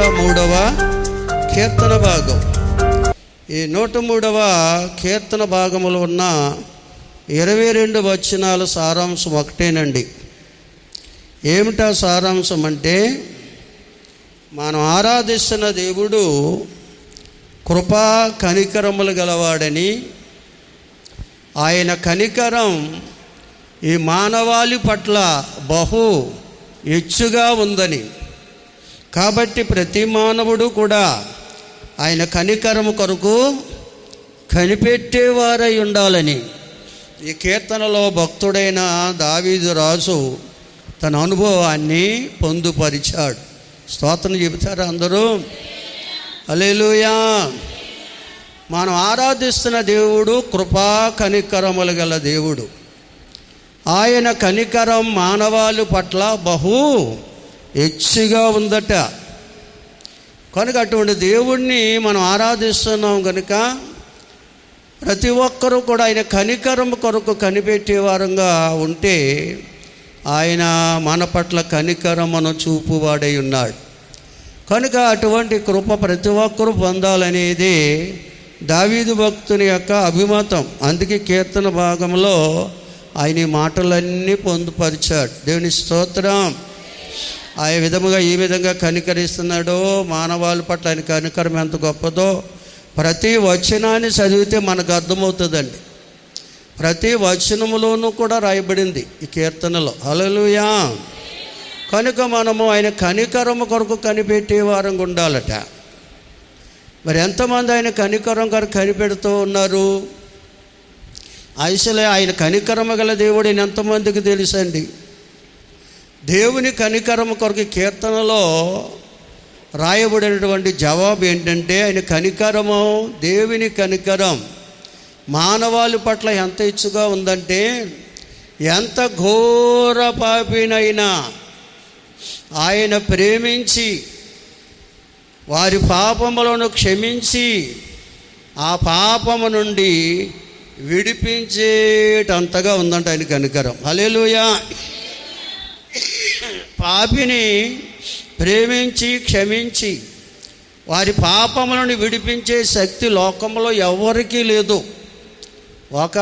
103వ కీర్తన భాగం. ఈ 103వ కీర్తన భాగములో ఉన్న 22 వచనాల సారాంశం ఒకటేనండి. ఏమిటా సారాంశం అంటే, మనం ఆరాధిస్తున్న దేవుడు కృపా కనికరములు గలవాడని, ఆయన కనికరం ఈ మానవాళి పట్ల బహు హెచ్చుగా ఉందని, కాబట్టి ప్రతి మానవుడు కూడా ఆయన కనికరము కొరకు కనిపెట్టేవారై ఉండాలని ఈ కీర్తనలో భక్తుడైన దావీదు రాజు తన అనుభవాన్ని పొందుపరిచాడు. స్తోత్రం చెబుతారా అందరూ? హల్లెలూయా. మనం ఆరాధిస్తున్న దేవుడు కృపా కనికరములు గల దేవుడు. ఆయన కనికరం మానవాళి పట్ల బహు హెచ్చుగా ఉందట. కనుక అటువంటి దేవుణ్ణి మనం ఆరాధిస్తున్నాం కనుక ప్రతి ఒక్కరూ కూడా ఆయన కనికరం కొరకు కనిపెట్టేవారంగా ఉంటే ఆయన మన పట్ల కనికరమును చూపువాడై ఉన్నాడు. కనుక అటువంటి కృప ప్రతి ఒక్కరూ పొందాలనేది దావీదు భక్తుని యొక్క అభిమతం. అందుకే కీర్తన భాగంలో ఆయన ఈ మాటలన్నీ పొందుపరిచాడు. దేవుని స్తోత్రం. ఆ విధముగా ఈ విధంగా కనికరిస్తున్నాడో, మానవాళి పట్ల ఆయన కనికరం ఎంత గొప్పదో ప్రతి వచనాన్ని చదివితే మనకు అర్థమవుతుందండి. ప్రతి వచనములోనూ కూడా రాయబడింది ఈ కీర్తనలో. హల్లెలూయా. కనుక మనము ఆయన కనికరము కొరకు కనిపెట్టే వారంగా ఉండాలట. మరి ఎంతమంది ఆయన కనికరం కొరకు కనిపెడుతూ ఉన్నారు? అసలే ఆయన కనికరము గల దేవుడు ఎంతమందికి తెలుసండి? దేవుని కనికరము కొరకు కీర్తనలో రాయబడినటువంటి జవాబు ఏంటంటే, ఆయన కనికరము, దేవుని కనికరం మానవాళి పట్ల ఎంత హెచ్చుగా ఉందంటే, ఎంత ఘోర పాపినైనా ఆయన ప్రేమించి వారి పాపములను క్షమించి ఆ పాపము నుండి విడిపించేటంతగా ఉందంట ఆయన కనికరం. హల్లెలూయా. పాపిని ప్రేమించి క్షమించి వారి పాపములను విడిపించే శక్తి లోకంలో ఎవరికీ లేదు, ఒక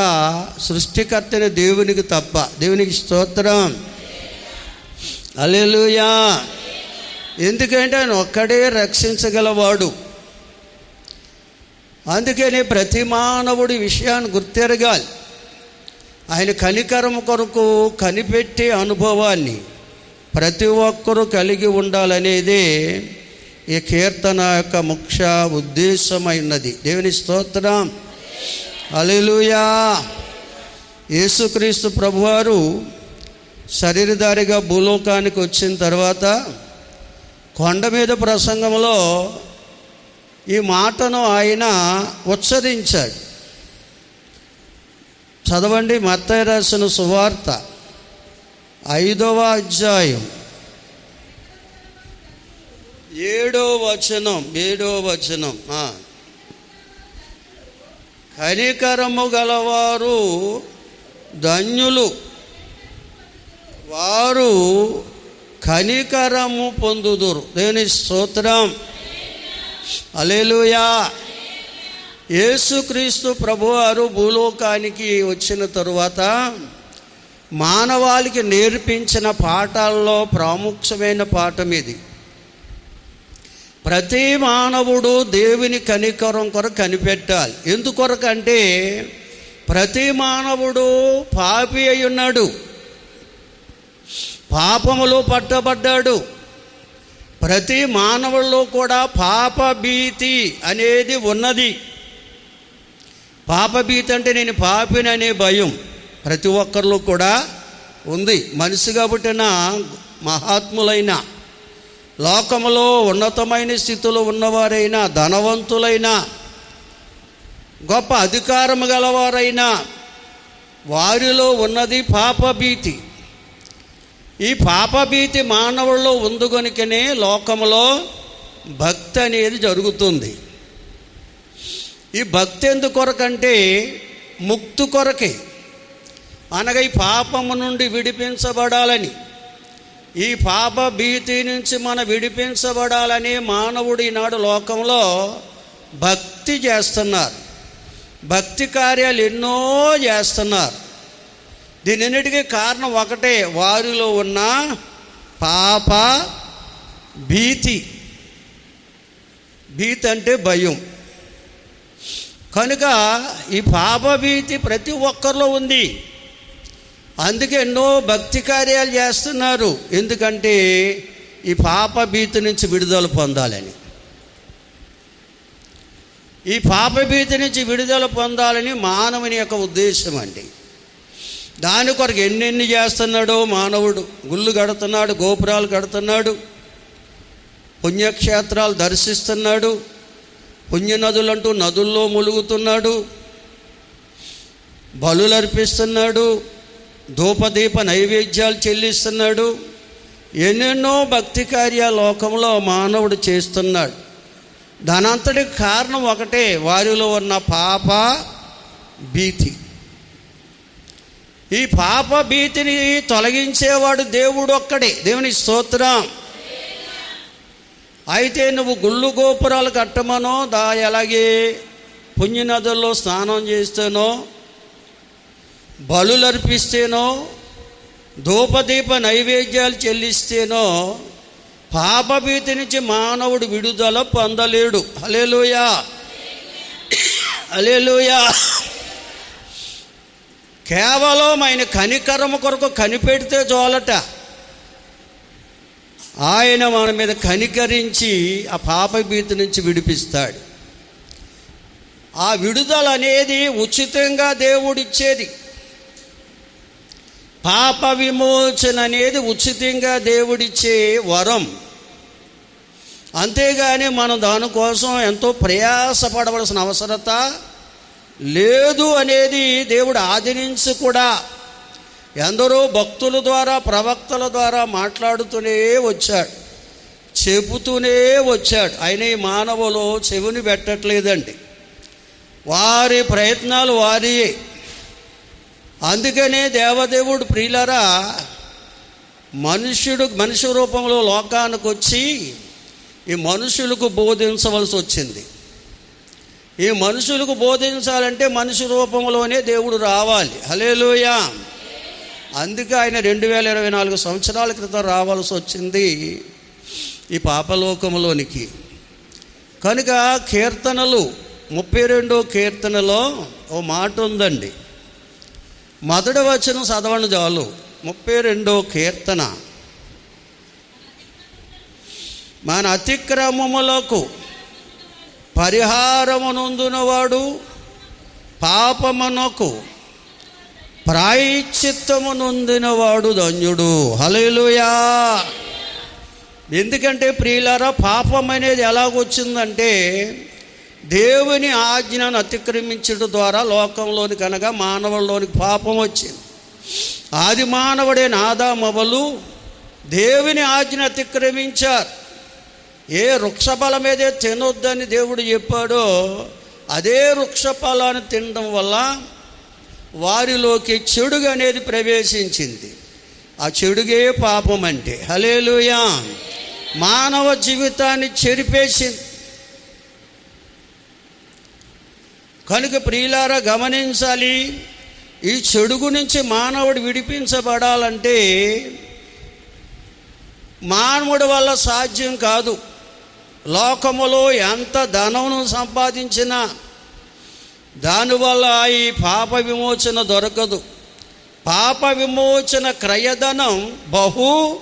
సృష్టికర్తని దేవునికి తప్ప. దేవునికి స్తోత్రం. హల్లెలూయా. ఎందుకంటే ఆయన ఒక్కడే రక్షించగలవాడు. అందుకని ప్రతి మానవుడి విషయాన్ని గుర్తెరగాలి. ఆయన కనికరం కొరకు కనిపెట్టే అనుభవాన్ని ప్రతి ఒక్కరూ కలిగి ఉండాలనేదే ఈ కీర్తన యొక్క ముఖ్య ఉద్దేశమైనది. దేవుని స్తోత్రం. హల్లెలూయా. యేసుక్రీస్తు ప్రభువారు శరీరధారిగా భూలోకానికి వచ్చిన తర్వాత కొండ మీద ప్రసంగంలో ఈ మాటను ఆయన ఉచ్చరించాడు. చదవండి, మత్తయి రాసిన సువార్త 5వ అధ్యాయం 7వ వచనం. కనికరము గలవారు ధన్యులు, వారు కనికరము పొందుదురు. దేవుని స్తోత్రం. హల్లెలూయా. యేసుక్రీస్తు ప్రభువారు భూలోకానికి వచ్చిన తరువాత మానవాళికి నేర్పించిన పాఠాల్లో ప్రాముఖ్యమైన పాఠం ఇది. ప్రతి మానవుడు దేవుని కనికరం కొరకు కనిపెట్టాలి. ఎందుకొరకంటే ప్రతి మానవుడు పాపి అయి ఉన్నాడు, పాపములో పట్టబడ్డాడు. ప్రతి మానవుల్లో కూడా పాపభీతి అనేది ఉన్నది. పాపభీతి అంటే నేను పాపిని అనే భయం ప్రతి ఒక్కరిలో కూడా ఉంది. మనిషిగా పుట్టిన మహాత్ములైన, లోకములో ఉన్నతమైన స్థితిలో ఉన్నవారైనా, ధనవంతులైనా, గొప్ప అధికారము గలవారైనా వారిలో ఉన్నది పాపభీతి. ఈ పాపభీతి మానవుల్లో ఉంది కనుకనే లోకములో భక్తి అనేది జరుగుతుంది. ఈ భక్తి ఎందుకొరకంటే ముక్తి కొరకే. అనగా ఈ పాపము నుండి విడిపించబడాలని, ఈ పాప భీతి నుంచి మనం విడిపించబడాలని మానవుడు ఈనాడు లోకంలో భక్తి చేస్తున్నారు, భక్తి కార్యాలు ఎన్నో చేస్తున్నారు. దీనిన్నిటికీ కారణం ఒకటే, వారిలో ఉన్న పాప భీతి. భీతి అంటే భయం. కనుక ఈ పాప భీతి ప్రతి ఒక్కరిలో ఉంది. అందుకే ఎన్నో భక్తి కార్యాలు చేస్తున్నారు. ఎందుకంటే ఈ పాప భీతి నుంచి విడుదల పొందాలని, ఈ పాప భీతి నుంచి విడుదల పొందాలని మానవుని యొక్క ఉద్దేశం అండి. దాని కొరకు ఎన్నెన్ని చేస్తున్నాడో మానవుడు. గుళ్ళు కడుతున్నాడు, గోపురాలు కడుతున్నాడు, పుణ్యక్షేత్రాలు దర్శిస్తున్నాడు, పుణ్యనదులంటూ నదుల్లో ములుగుతున్నాడు, బలులు అర్పిస్తున్నాడు, ధూపదీప నైవేద్యాలు చెల్లిస్తున్నాడు. ఎన్నెన్నో భక్తి కార్యాలు లోకంలో మానవుడు చేస్తున్నాడు. దానంతటికి కారణం ఒకటే, వారిలో ఉన్న పాప భీతి. ఈ పాప భీతిని తొలగించేవాడు దేవుడు ఒక్కడే. దేవుని స్తోత్రం. అయితే నువ్వు గుళ్ళు గోపురాలు కట్టమనో, ఎలాగే పుణ్యనదుల్లో స్నానం చేస్తేనో, బలులు అర్పిస్తేనో, ధూపదీప నైవేద్యాలు చెల్లిస్తేనో పాపభీతి నుంచి మానవుడు విడుదల పొందలేడు. హల్లెలూయా, హల్లెలూయా. కేవలం ఆయన కనికరము కొరకు కనిపెడితే చాలట. ఆయన మన మీద కనికరించి ఆ పాపభీతి నుంచి విడిపిస్తాడు. ఆ విడుదల అనేది ఉచితంగా దేవుడిచ్చేది. పాప విమోచన అనేది ఉచితంగా దేవుడిచ్చే వరం. అంతేగాని మనం దానికోసం ఎంతో ప్రయాసపడవలసిన అవసరత లేదు అనేది దేవుడు ఆది నుంచి కూడా ఎందరో భక్తుల ద్వారా, ప్రవక్తల ద్వారా మాట్లాడుతూనే వచ్చాడు, చెబుతూనే వచ్చాడు. ఆయన ఈ మానవులు చెవిని పెట్టట్లేదండి. వారి ప్రయత్నాలు వారియే. అందుకనే దేవదేవుడు ప్రియులరా మనిషి రూపంలో లోకానికి వచ్చి ఈ మనుషులకు బోధించవలసి వచ్చింది. ఈ మనుషులకు బోధించాలంటే మనిషి రూపంలోనే దేవుడు రావాలి. హల్లెలూయా. అందుకే ఆయన 2024 సంవత్సరాల క్రితం రావాల్సి వచ్చింది ఈ పాపలోకంలోనికి. కనుక కీర్తనలు 32వ కీర్తనలో ఓ మాట ఉందండి. మొదటి వచనం చదవండి చాలు. 32వ కీర్తన. మన అతిక్రమములకు పరిహారమునందునవాడు, పాపమునకు ప్రాయశ్చిత్తమునందునవాడు ధన్యుడు. హల్లెలూయా. ఎందుకంటే ప్రియులారా, పాపం అనేది ఎలాగొచ్చిందంటే దేవుని ఆజ్ఞను అతిక్రమించడం ద్వారా లోకంలోని కనుక మానవుల్లోనికి పాపం వచ్చింది. ఆది మానవుడైన ఆదామవ్వలు దేవుని ఆజ్ఞను అతిక్రమించారు. ఏ వృక్షఫలం ఏదే తినొద్దని దేవుడు చెప్పాడో అదే వృక్షఫలాన్ని తినడం వల్ల వారిలోకి చెడుగు అనేది ప్రవేశించింది. ఆ చెడుగే పాపం అంటే. హల్లెలూయా. మానవ జీవితాన్ని చెరిపేసింది. కనుక ప్రియులారా గమనించాలి, ఈ చెడుగు నుంచి మానవుడు విడిపించబడాలంటే మానవుడి వల్ల సాధ్యం కాదు. లోకములో ఎంత ధనమును సంపాదించినా దానివల్ల ఈ పాప విమోచన దొరకదు. పాప విమోచన క్రయధనం బహు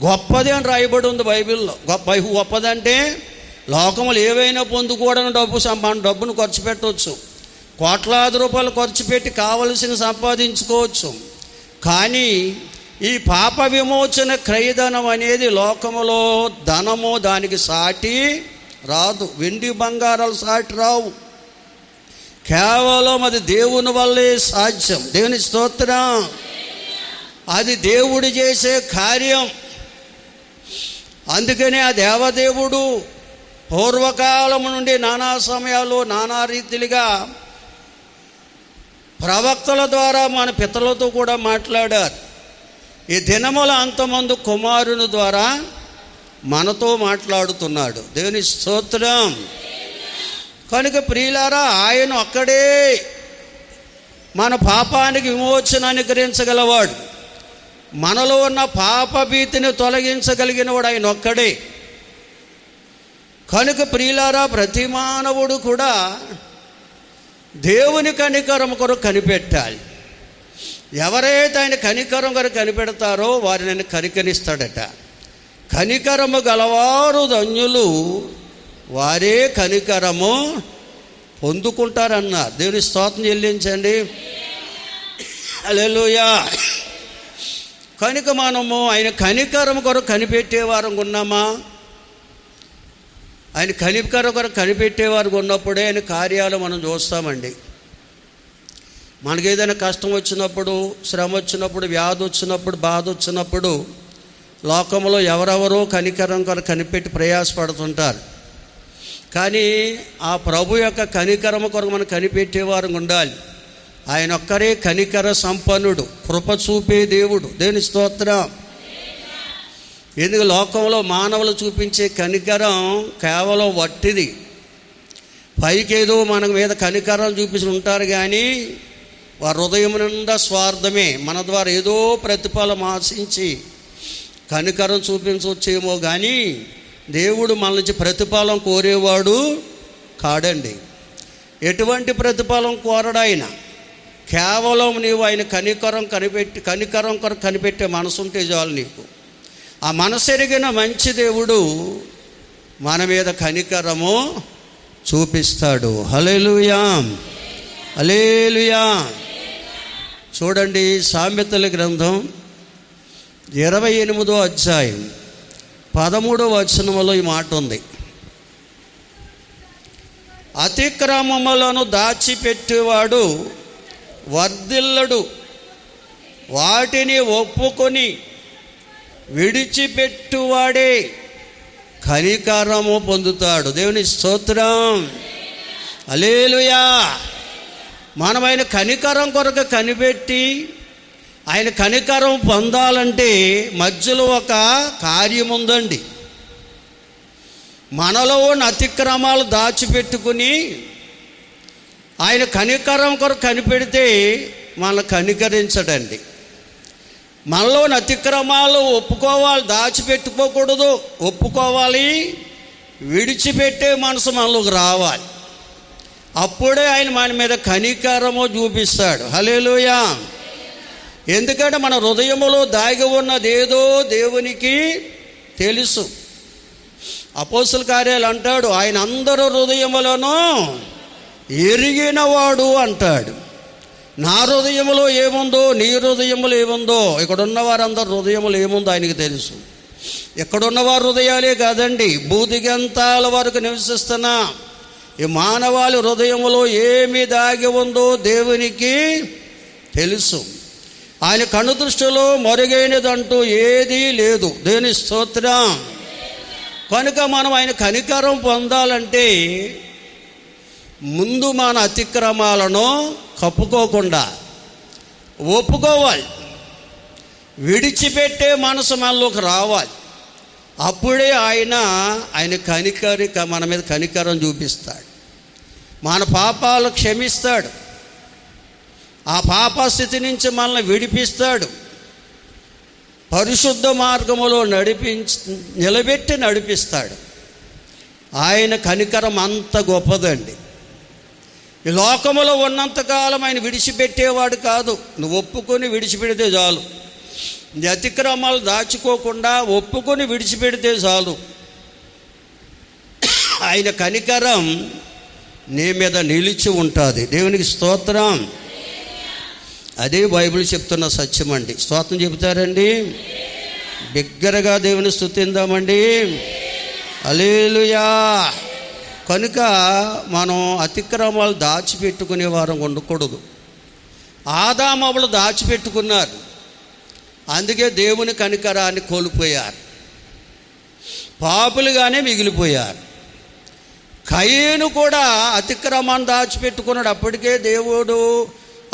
గొప్పది అని రాయబడి ఉంది బైబిల్లో. బహు గొప్పదంటే లోకములు ఏవైనా పొందుకోవడానికి డబ్బును ఖర్చు పెట్టవచ్చు, కోట్లాది రూపాయలు ఖర్చు పెట్టి కావలసిన సంపాదించుకోవచ్చు. కానీ ఈ పాప విమోచన క్రయధనం అనేది లోకములో ధనము దానికి సాటి రాదు. వెండి బంగారాలు సాటి రావు. కేవలం అది దేవుని వల్లే సాధ్యం. దేవుని స్తోత్రం. అది దేవుడు చేసే కార్యం. అందుకనే ఆ దేవదేవుడు పూర్వకాలము నుండి నానా సమయాల్లో నానా రీతిలుగా ప్రవక్తల ద్వారా మన పితరులతో కూడా మాట్లాడారు. ఈ దినముల అంతమందు కుమారుని ద్వారా మనతో మాట్లాడుతున్నాడు. దేవుని స్తోత్రం. కనుక ప్రియులారా, ఆయన ఒక్కడే మన పాపానికి విమోచన అనుగ్రహించగలవాడు. మనలో ఉన్న పాప భీతిని తొలగించగలిగిన వాడు ఆయన ఒక్కడే. కనుక ప్రియులారా, ప్రతి మానవుడు కూడా దేవుని కనికరం కొరకు కనిపెట్టాలి. ఎవరైతే ఆయన కనికరం కొరకు కనిపెడతారో వారిని ఆయన కనికరిస్తాడట. కనికరము గలవారు ధన్యులు, వారే కనికరము పొందుకుంటారన్నారు. దేవుని స్తోత్రం చెల్లించండి. హల్లెలూయా. కనుక మనము ఆయన కనికరం కొరకు కనిపెట్టేవారు ఉన్నామా? ఆయన కనికరం కొరకు కనిపెట్టేవారు ఉన్నప్పుడే ఆయన కార్యాలు మనం చూస్తామండి. మనకి ఏదైనా కష్టం వచ్చినప్పుడు, శ్రమ వచ్చినప్పుడు, వ్యాధి వచ్చినప్పుడు, బాధ వచ్చినప్పుడు లోకంలో ఎవరెవరో కనికరం కొరకు కనిపెట్టి ప్రయాసపడుతుంటారు. కానీ ఆ ప్రభు యొక్క కనికరము కొరకు మనం కనిపెట్టేవారు ఉండాలి. ఆయన ఒక్కరే కనికర సంపన్నుడు, కృప చూపే దేవుడు. దేవుని స్తోత్రం. ఎందుకు లోకంలో మానవులు చూపించే కనికరం కేవలం వట్టిది. పైకేదో మన మీద కనికరం చూపించి ఉంటారు, కానీ వారి హృదయం నిండా స్వార్థమే. మన ద్వారా ఏదో ప్రతిఫలం ఆశించి కనికరం చూపించవచ్చేమో, కానీ దేవుడు మన నుంచి ప్రతిఫలం కోరేవాడు కాడండి. ఎటువంటి ప్రతిఫలం కోరడు ఆయన. కేవలం నీవు ఆయన కనికరం కొరకు కనిపెట్టే మనసు ఉంటే చాలు నీకు. ఆ మనసు ఎరిగిన మంచి దేవుడు మన మీద కనికరము చూపిస్తాడు. హల్లెలూయా, హల్లెలూయా. చూడండి, సామెతల గ్రంథం 28వ అధ్యాయం 13వ వచనములో ఈ మాట ఉంది. అతిక్రమములను దాచిపెట్టేవాడు వర్ధిల్లడు, వాటిని ఒప్పుకొని విడిచిపెట్టువాడే కనికరము పొందుతాడు. దేవుని స్తోత్రం. హల్లెలూయా. మనం ఆయన కనికరం కొరకు కనిపెట్టి ఆయన కనికరం పొందాలంటే మధ్యలో ఒక కార్యం ఉందండి. మనలో ఉన్న అతిక్రమాలు దాచిపెట్టుకుని ఆయన కనికరం కొరకు కనిపెడితే మనల్ని కనికరించడండి. మనలోని అతిక్రమాలు ఒప్పుకోవాలి, దాచిపెట్టుకోకూడదు, ఒప్పుకోవాలి. విడిచిపెట్టే మనసు మనలోకి రావాలి. అప్పుడే ఆయన మన మీద కనికరము చూపిస్తాడు. హల్లెలూయా. ఎందుకంటే మన హృదయములో దాగి ఉన్నదేదో దేవునికి తెలుసు. అపోస్తల కార్యాలు అంటాడు, ఆయన అందరూ హృదయములను ఎరిగినవాడు అంటాడు. నా హృదయములో ఏముందో, నీ హృదయములో ఏముందో, ఇక్కడున్న వారందరూ హృదయములు ఏముందో ఆయనకి తెలుసు. ఎక్కడున్నవారు హృదయాలే కాదండి, భూదిగంతాల వరకు నివసిస్తున్న ఈ మానవాళి హృదయములో ఏమి దాగి ఉందో దేవునికి తెలుసు. ఆయన కనుదృష్టిలో మరుగైనదంటూ ఏదీ లేదు. దేవుని స్తోత్రం. కనుక మనం ఆయన కనికరం పొందాలంటే ముందు మన అతిక్రమాలను కప్పుకోకుండా ఒప్పుకోవాలి. విడిచిపెట్టే మనసు మనలోకి రావాలి. అప్పుడే ఆయన మన మీద కనికరం చూపిస్తాడు. మన పాపాలు క్షమిస్తాడు. ఆ పాపస్థితి నుంచి మనల్ని విడిపిస్తాడు. పరిశుద్ధ మార్గములో నిలబెట్టి నడిపిస్తాడు. ఆయన కనికరం అంత గొప్పదండి. ఈ లోకములో ఉన్నంతకాలం ఆయన విడిచిపెట్టేవాడు కాదు. నువ్వు ఒప్పుకొని విడిచిపెడితే చాలు. నీ అతిక్రమాలు దాచుకోకుండా ఒప్పుకొని విడిచిపెడితే చాలు. ఆయన కనికరం నీ మీద నిలిచి ఉంటుంది. దేవునికి స్తోత్రం. అదే బైబిల్ చెప్తున్న సత్యం అండి. స్తోత్రం చెబుతారండి. బిగ్గరగా దేవుని స్తుతిందామండి. హల్లెలూయా. కనుక మనం అతిక్రమాలు దాచిపెట్టుకునే వారం ఉండకూడదు. ఆదామవులు దాచిపెట్టుకున్నారు, అందుకే దేవుని కనికరాన్ని కోల్పోయారు, పాపులుగానే మిగిలిపోయారు. కయీను కూడా అతిక్రమాన్ని దాచిపెట్టుకున్నాడు. అప్పటికే దేవుడు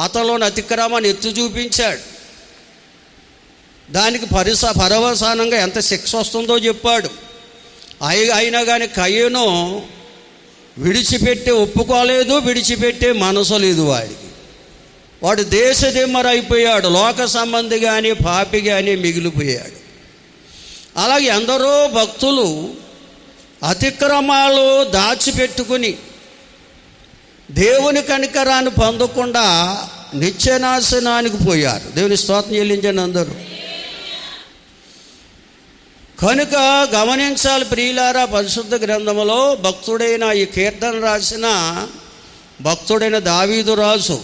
అతనిలోని అతిక్రమాన్ని ఎత్తు చూపించాడు. దానికి పర్యవసానంగా ఎంత శిక్ష వస్తుందో చెప్పాడు. అయినా కానీ కయ్యను విడిచిపెట్టే ఒప్పుకోలేదు, విడిచిపెట్టే మనసు లేదు వాడికి. వాడు దేశదిమ్మరైపోయాడు, లోక సంబంధి కానీ పాపి కానీ మిగిలిపోయాడు. అలాగే ఎందరో భక్తులు అతిక్రమాలు దాచిపెట్టుకుని దేవుని కనికరాన్ని పొందకుండా నిత్యనాశనానికి పోయారు. దేవుని స్తోత్రం చెల్లించండి అందరూ. కనుక గమనించాలి ప్రియులారా, పరిశుద్ధ గ్రంథములో భక్తుడైన ఈ కీర్తన రాసిన భక్తుడైన దావీదు రాజు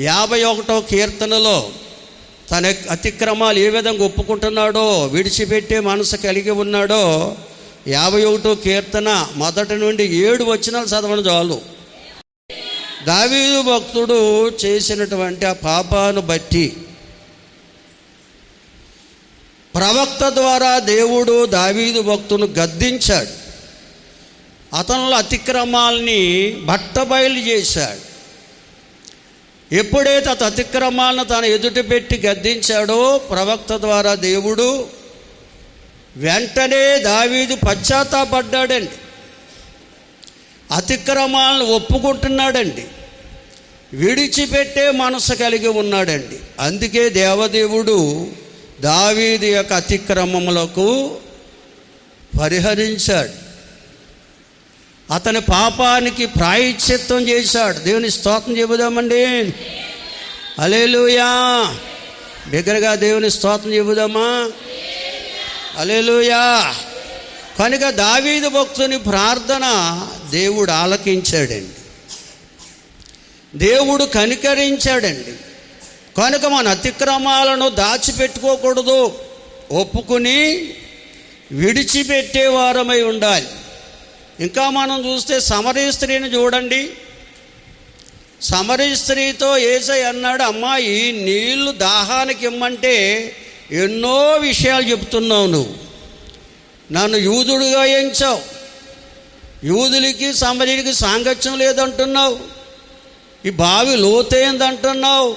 51వ కీర్తనలో తన అతిక్రమాలు ఏ విధంగా ఒప్పుకుంటున్నాడో, విడిచిపెట్టే మనసు కలిగి ఉన్నాడో 51వ కీర్తన 1 నుండి 7 వచనాలు చదవడం చాలు. దావీదు భక్తుడు చేసినటువంటి ఆ పాపాను బట్టి ప్రవక్త ద్వారా దేవుడు దావీదు భక్తును గద్దించాడు. అతనిలో అతిక్రమాల్ని బట్టబయలు చేశాడు. ఎప్పుడైతే అతను అతిక్రమాలను తన ఎదుట పెట్టి గద్దించాడో ప్రవక్త ద్వారా దేవుడు వెంటనే దావీదు పశ్చాత్తాపడ్డాడండి, అతిక్రమాలను ఒప్పుకుంటున్నాడండి, విడిచిపెట్టే మనసు కలిగి ఉన్నాడండి. అందుకే దేవదేవుడు దావీదు యొక్క అతిక్రమములకు పరిహరించాడు, అతని పాపానికి ప్రాయశ్చిత్తం చేశాడు. దేవుని స్తోత్రం చెబుదామండి. హల్లెలూయా. బిగ్గరగా దేవుని స్తోత్రం చెబుదామా. హల్లెలూయా. కనుక దావీదు భక్తుని ప్రార్థన దేవుడు ఆలకించాడండి, దేవుడు కనికరించాడండి. కనుక మన అతిక్రమాలను దాచిపెట్టుకోకూడదు, ఒప్పుకుని విడిచిపెట్టే వారమై ఉండాలి. ఇంకా మనం చూస్తే సమరీ స్త్రీని చూడండి. సమరీ స్త్రీతో యేసయ్య అన్నాడు, అమ్మా ఈ నీళ్లు దాహానికి ఇమ్మంటే ఎన్నో విషయాలు చెప్తున్నావు, నువ్వు నన్ను యూదుడిగా ఎంచావు, యూదులకి సమరీకి సాంగత్యం లేదంటున్నావు, ఈ బావి లోతైందంటున్నావు,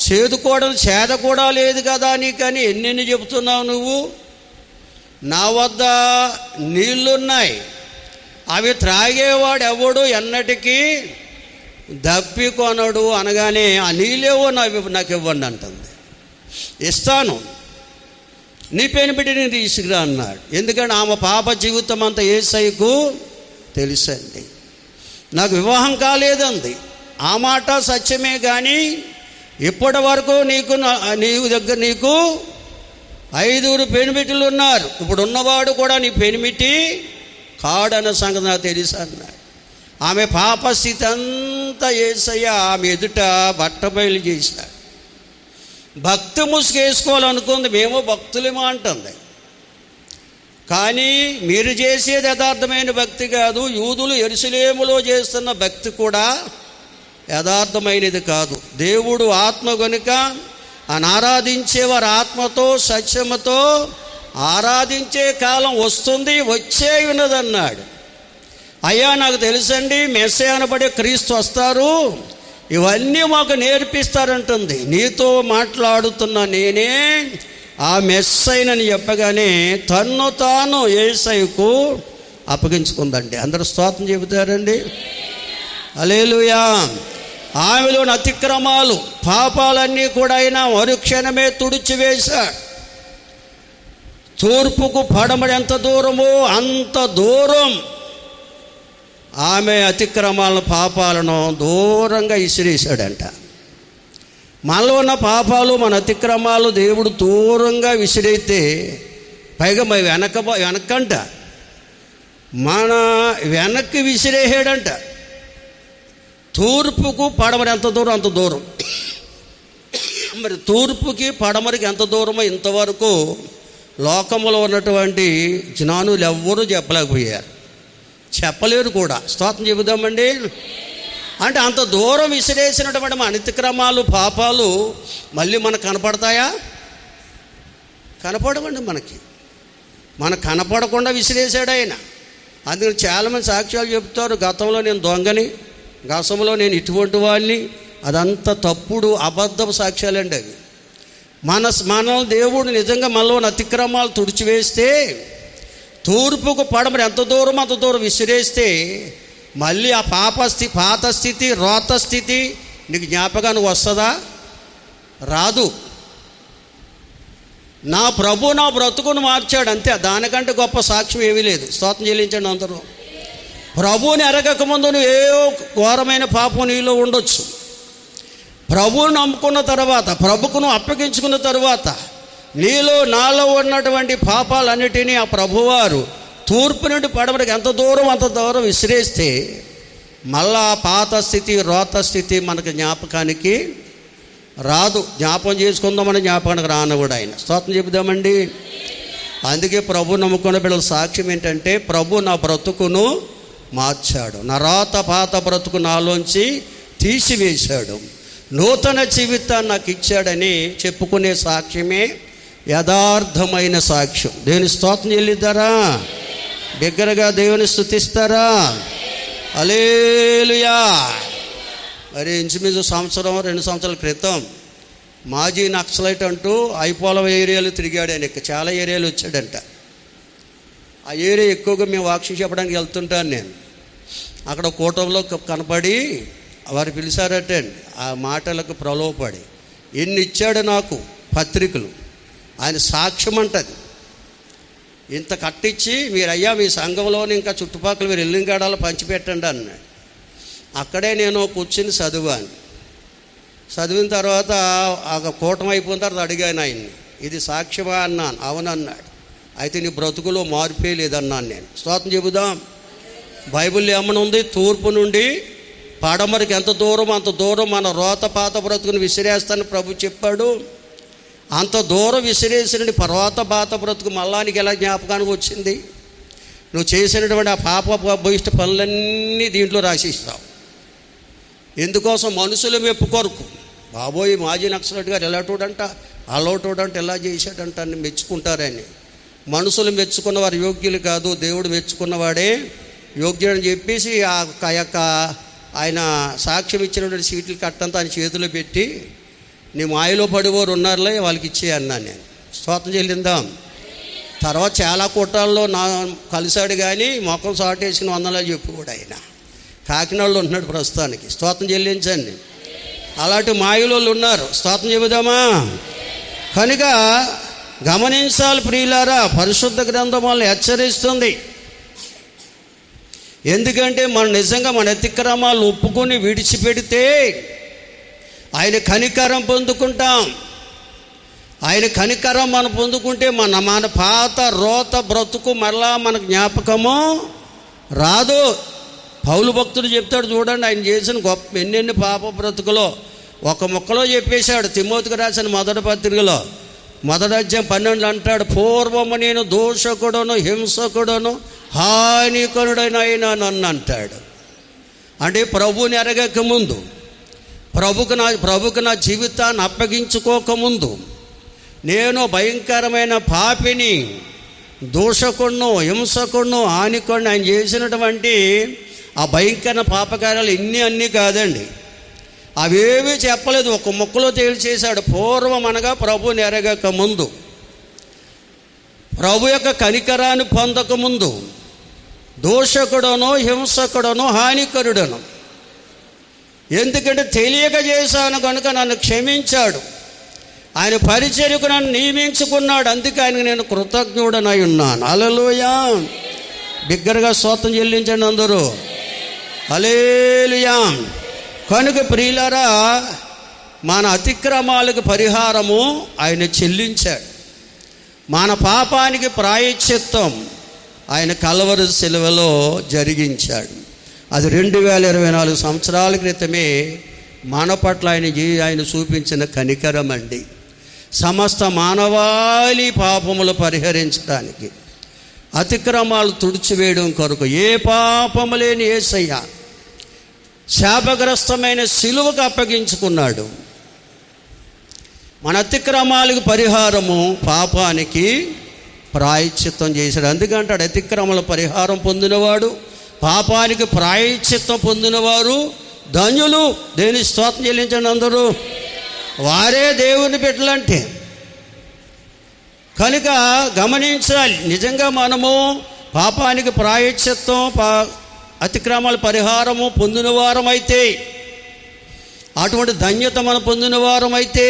చేద కూడా లేదు కదా నీకని ఎన్నెన్ని చెబుతున్నావు నువ్వు. నా వద్ద నీళ్లున్నాయి, అవి త్రాగేవాడు ఎవడు ఎన్నటికీ దప్పికొనడు అనగానే ఆ నీళ్ళేవో నాకు ఇవ్వండి అంటుంది. ఇస్తాను, నీ పెనిబిటి నేను తీసుకురా అన్నాడు. ఎందుకంటే ఆమె పాప జీవితం అంతా యేసయ్యకు తెలుసండి. నాకు వివాహం కాలేదంది, ఆ మాట సత్యమే. కానీ ఇప్పటి వరకు నీకు 5 పెనిమిటిలు ఉన్నారు, ఇప్పుడు ఉన్నవాడు కూడా నీ పెనిమిటి కాడన్న సంగతి నాకు తెలుసు అన్నాడు. ఆమె పాపస్థితి అంతా యేసయ్య ఆమె ఎదుట బట్టబయలు చేశాడు. భక్తి ముసుగేసుకోవాలనుకుంది, మేము భక్తులేమో అంటుంది. కానీ మీరు చేసేది యథార్థమైన భక్తి కాదు, యూదులు యెరూషలేములో చేస్తున్న భక్తి కూడా యథార్థమైనది కాదు. దేవుడు ఆత్మ కనుక ఆయన ఆరాధించేవారు ఆత్మతో సత్యముతో ఆరాధించే కాలం వస్తుంది, వచ్చే ఉన్నదన్నాడు. అయ్యా నాకు తెలుసండి మెస్సయ్య అనబడే క్రీస్తు వస్తారు, ఇవన్నీ మాకు నేర్పిస్తారంటుంది. నీతో మాట్లాడుతున్న నేనే ఆ మెస్సయ్యనని చెప్పగానే తన్ను తాను యేసయ్యకు అప్పగించుకుందండి. అందరూ స్తోత్రం చెబుతారండి. హల్లెలూయా. ఆమెలోని అతిక్రమాలు పాపాలన్నీ కూడా ఆయన మరుక్షణమే తుడిచివేశాడు. తూర్పుకు పడమడి ఎంత దూరమో అంత దూరం ఆమె అతిక్రమాలను పాపాలను దూరంగా విసిరేశాడంట. మనలో ఉన్న పాపాలు మన అతిక్రమాలు దేవుడు దూరంగా విసిరైతే పైగా వెనకంట మన వెనక్కి విసిరేసాడంట. తూర్పుకు పడమరి ఎంత దూరం అంత దూరం. మరి తూర్పుకి పడమరికి ఎంత దూరమో ఇంతవరకు లోకంలో ఉన్నటువంటి జ్ఞానులు ఎవ్వరూ చెప్పలేకపోయారు, చెప్పలేరు కూడా. స్తోత్రం చెబుదామండి. అంటే అంత దూరం విసిరేసినటువంటి మన అతిక్రమాలు పాపాలు మళ్ళీ మనకు కనపడతాయా? కనపడవండి. మనకు కనపడకుండా విసిరేసాడు ఆయన. అందుకని చాలామంది సాక్ష్యాలు చెప్తారు, గతంలో నేను దొంగని, గతంలో నేను ఇటువంటి వాడిని. అదంతా తప్పుడు అబద్ధపు సాక్ష్యాలండి అవి. మన దేవుడు నిజంగా మనలోని అతిక్రమాలు తుడిచివేస్తే, తూర్పుకు పడమర ఎంత దూరం అంత దూరం విసిరేస్తే, మళ్ళీ ఆ పాత స్థితి, రోత స్థితి నీకు జ్ఞాపకానికి వస్తుందా? రాదు. నా ప్రభు నా బ్రతుకును మార్చాడు, అంతే. దానికంటే గొప్ప సాక్ష్యం ఏమీ లేదు. స్తోత్రం చెల్లించండి అందరూ. ప్రభువుని ఎరగకముందు నువ్వు ఏ ఘోరమైన పాపం నీలో ఉండొచ్చు. ప్రభువుని నమ్ముకున్న తర్వాత, ప్రభుకును అప్పగించుకున్న తర్వాత, నాలో ఉన్నటువంటి పాపాలన్నిటినీ ఆ ప్రభువారు తూర్పు నుండి పడమరకు ఎంత దూరం అంత దూరం విసిరేస్తే, మళ్ళా పాత స్థితి, రోత స్థితి మనకు జ్ఞాపకానికి రాదు. జ్ఞాపకం చేసుకుందామని జ్ఞాపకానికి రానవుడు ఆయన. స్తోత్రం చెబుదామండి. అందుకే ప్రభు నమ్ముకున్న బిడ్డల సాక్ష్యం ఏంటంటే, ప్రభు నా బ్రతుకును మార్చాడు, నా రోత పాత బ్రతుకు నాలోంచి తీసివేశాడు, నూతన జీవితాన్ని నాకు ఇచ్చాడని చెప్పుకునే సాక్ష్యమే యథార్థమైన సాక్ష్యం. దేవుని స్తోత్రం చెల్లిద్దారా? బిగ్గరగా దేవుని స్తుతిస్తారా? హల్లెలూయా. మరి ఇంచుమించు 1-2 సంవత్సరాల క్రితం మాజీ నక్సలైట్ అంటూ ఐపోలం ఏరియాలో తిరిగాడు ఆయన. చాలా ఏరియాలు వచ్చాడంట. ఆ ఏరియా ఎక్కువగా మేము వాక్యం చెప్పడానికి వెళ్తుంటాను నేను. అక్కడ కూటంలో కనపడి వారు పిలిచారటండి. ఆ మాటలకు ప్రలోభపడి ఎన్ని ఇచ్చాడు నాకు పత్రికలు, ఆయన సాక్ష్యం అంటది. ఇంత కట్టించి మీరయ్యా మీ సంఘంలోని ఇంకా చుట్టుపక్కల మీరు ఎల్లింగాడాలో పంచిపెట్టండి అన్నాడు. అక్కడే నేను కూర్చుని చదివిన తర్వాత ఆ కూటమి అయిపోయిన తర్వాత అడిగాను ఆయన్ని, ఇది సాక్ష్యమా అన్నాను. అవునన్నాడు. అయితే నీ బ్రతుకులో మార్పే లేదన్నాను నేను. స్తోత్రం చెబుదాం. బైబిల్ ఏమనుంది? తూర్పు నుండి పడమరికి ఎంత దూరం అంత దూరం మన రోత పాత బ్రతుకుని విసిరేస్తానని ప్రభు చెప్పాడు. అంత దూరం విసిరేసిన రోత పాత బ్రతుకు మళ్ళానికి ఎలా జ్ఞాపకానికి వచ్చింది? నువ్వు చేసినటువంటి ఆ పాప భూయిష్ట పనులన్నీ దీంట్లో రాసిస్తావు. ఎందుకోసం? మనుషుల మెప్పు కొరకు. బాబోయ్ మాజీ నక్సలైట్ గారు ఎలాటోడంట, అలౌటోడంట, ఎలా చేశాడంట అని మెచ్చుకుంటారని. మనుషులు మెచ్చుకున్న వారు యోగ్యులు కాదు, దేవుడు మెచ్చుకున్నవాడే యోగ్యుడని చెప్పేసి ఆ యొక్క ఆయన సాక్ష్యం ఇచ్చినటువంటి సీట్లు కట్టంతా ఆయన చేతిలో పెట్టి, నీ మాయలో పడిపోరు ఉన్నారులే వాళ్ళకి ఇచ్చే అన్నాను నేను. స్తోత్రం చెల్లిందాం. తర్వాత చాలా కూటాల్లో నా కలిశాడు, కానీ మొఖం సాటేసిన వందనాలు చెప్పుకోడు ఆయన. కాకినాడలో ఉన్నాడు ప్రస్తుతానికి. స్తోత్రం చెల్లించండి. అలాంటి మాయలో ఉన్నారు. స్తోత్రం చెబుదామా? కనుక గమనించాలి ప్రియులారా, పరిశుద్ధ గ్రంథం వాళ్ళని హెచ్చరిస్తుంది. ఎందుకంటే మనం నిజంగా మన అతిక్రమాలు ఒప్పుకొని విడిచిపెడితే ఆయన కనికరం పొందుకుంటాం. ఆయన కనికరం మనం పొందుకుంటే మన పాత రోత బ్రతుకు మరలా మన జ్ఞాపకము రాదు. పౌలు భక్తుడు చెప్తాడు చూడండి, ఆయన చేసిన గొప్ప ఎన్నెన్ని పాప బ్రతుకులో ఒక ముక్కలో చెప్పేశాడు. తిమోతికి రాసిన మొదటి పత్రికలో 1వ అధ్యాయం 12 అంటాడు, పూర్వము నేను దోషకుడును హింసకుడును హానికరుడైన నన్ను అంటాడు. అంటే ప్రభువుని ఎరగక ముందు, ప్రభుకు నా జీవితాన్ని అప్పగించుకోకముందు నేను భయంకరమైన పాపిని, దోషకుడును హింసకుడును హానికుడిని. ఆయన చేసినటువంటి ఆ భయంకర పాపకార్యాలు అన్నీ కాదండి, అవేమీ చెప్పలేదు. ఒక ముక్కలో తేల్చేశాడు. పూర్వం అనగా ప్రభుని ఎరగక ముందు, ప్రభు యొక్క కనికరాన్ని పొందకముందు దోషకుడను హింసకుడను హానికరుడను. ఎందుకంటే తెలియక చేశాను కనుక నన్ను క్షమించాడు. ఆయన పరిచర్యకు నన్ను నియమించుకున్నాడు. అందుకే ఆయనకు నేను కృతజ్ఞుడనై ఉన్నాను. హల్లెలూయా. బిగ్గరగా స్తోత్రం చెల్లించండి అందరూ. హల్లెలూయా. కనుక ప్రియులారా, మన అతిక్రమాలకు పరిహారము ఆయన చెల్లించాడు. మన పాపానికి ప్రాయశ్చిత్తం ఆయన కల్వరి శిలువలో జరిగించాడు. అది 2024 సంవత్సరాల క్రితమే మన పట్ల ఆయన చూపించిన కనికరం అండి. సమస్త మానవాళి పాపములు పరిహరించడానికి, అతిక్రమాలు తుడిచివేయడం కొరకు ఏ పాపము లేని యేసయ్య శాపగ్రస్తమైన శిలువకు అప్పగించుకున్నాడు. మన అతిక్రమాలకు పరిహారము, పాపానికి ప్రాయశ్చిత్తం చేశాడు. అందుకంటాడు, అతిక్రమల పరిహారం పొందినవాడు, పాపానికి ప్రాయశ్చిత్తం పొందినవారు ధన్యులు. దేవుని స్తోత్రం చెల్లించండి అందరూ. వారే దేవుని బిడ్డలంటే కనుక గమనించాలి, నిజంగా మనము పాపానికి ప్రాయశ్చిత్తం అతిక్రమాల పరిహారము పొందిన వారమైతే, అటువంటి ధన్యత మనం పొందిన వారమైతే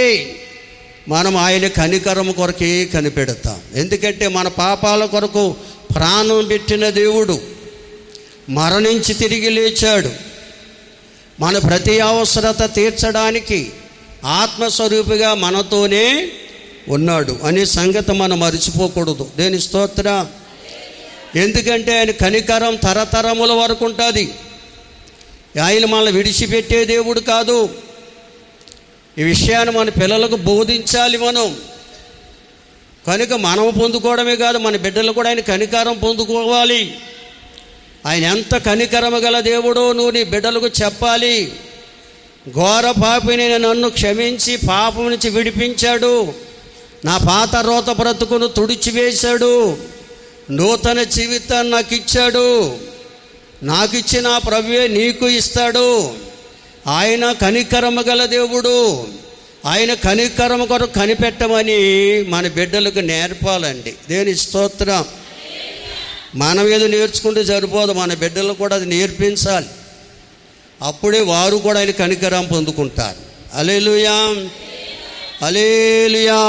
మనం ఆయన కనికరము కొరకే కనిపెడతాం. ఎందుకంటే మన పాపాల కొరకు ప్రాణం పెట్టిన దేవుడు మరణించి తిరిగి లేచాడు. మన ప్రతి అవసరత తీర్చడానికి ఆత్మస్వరూపిగా మనతోనే ఉన్నాడు అనే సంగతి మనం మర్చిపోకూడదు. దేని స్తోత్రం. ఎందుకంటే ఆయన కనికరం తరతరముల వరకు ఉంటుంది. ఆయన మనల్ని విడిచిపెట్టే దేవుడు కాదు. ఈ విషయాన్ని మన పిల్లలకు బోధించాలి మనం. కనుక మనం పొందుకోవడమే కాదు, మన బిడ్డలు కూడా ఆయన కనికరం పొందుకోవాలి. ఆయన ఎంత కనికరము గల దేవుడో నువ్వు నీ బిడ్డలకు చెప్పాలి. ఘోర పాపిని నన్ను క్షమించి పాపం నుంచి విడిపించాడు, నా పాత రోత బ్రతుకును తుడిచివేశాడు, నూతన జీవితాన్ని నాకు ఇచ్చాడు, నాకు ఇచ్చిన ప్రభువే నీకు ఇస్తాడు. ఆయన కనికరము గల దేవుడు. ఆయన కనికరము కొరకు కనిపెట్టమని మన బిడ్డలకు నేర్పాలండి. దేని స్తోత్రం. మనం ఏదో నేర్చుకుంటే సరిపోదు, మన బిడ్డలకు కూడా అది నేర్పించాలి. అప్పుడే వారు కూడా ఆయన కనికరం పొందుకుంటారు. హల్లెలూయా, హల్లెలూయా,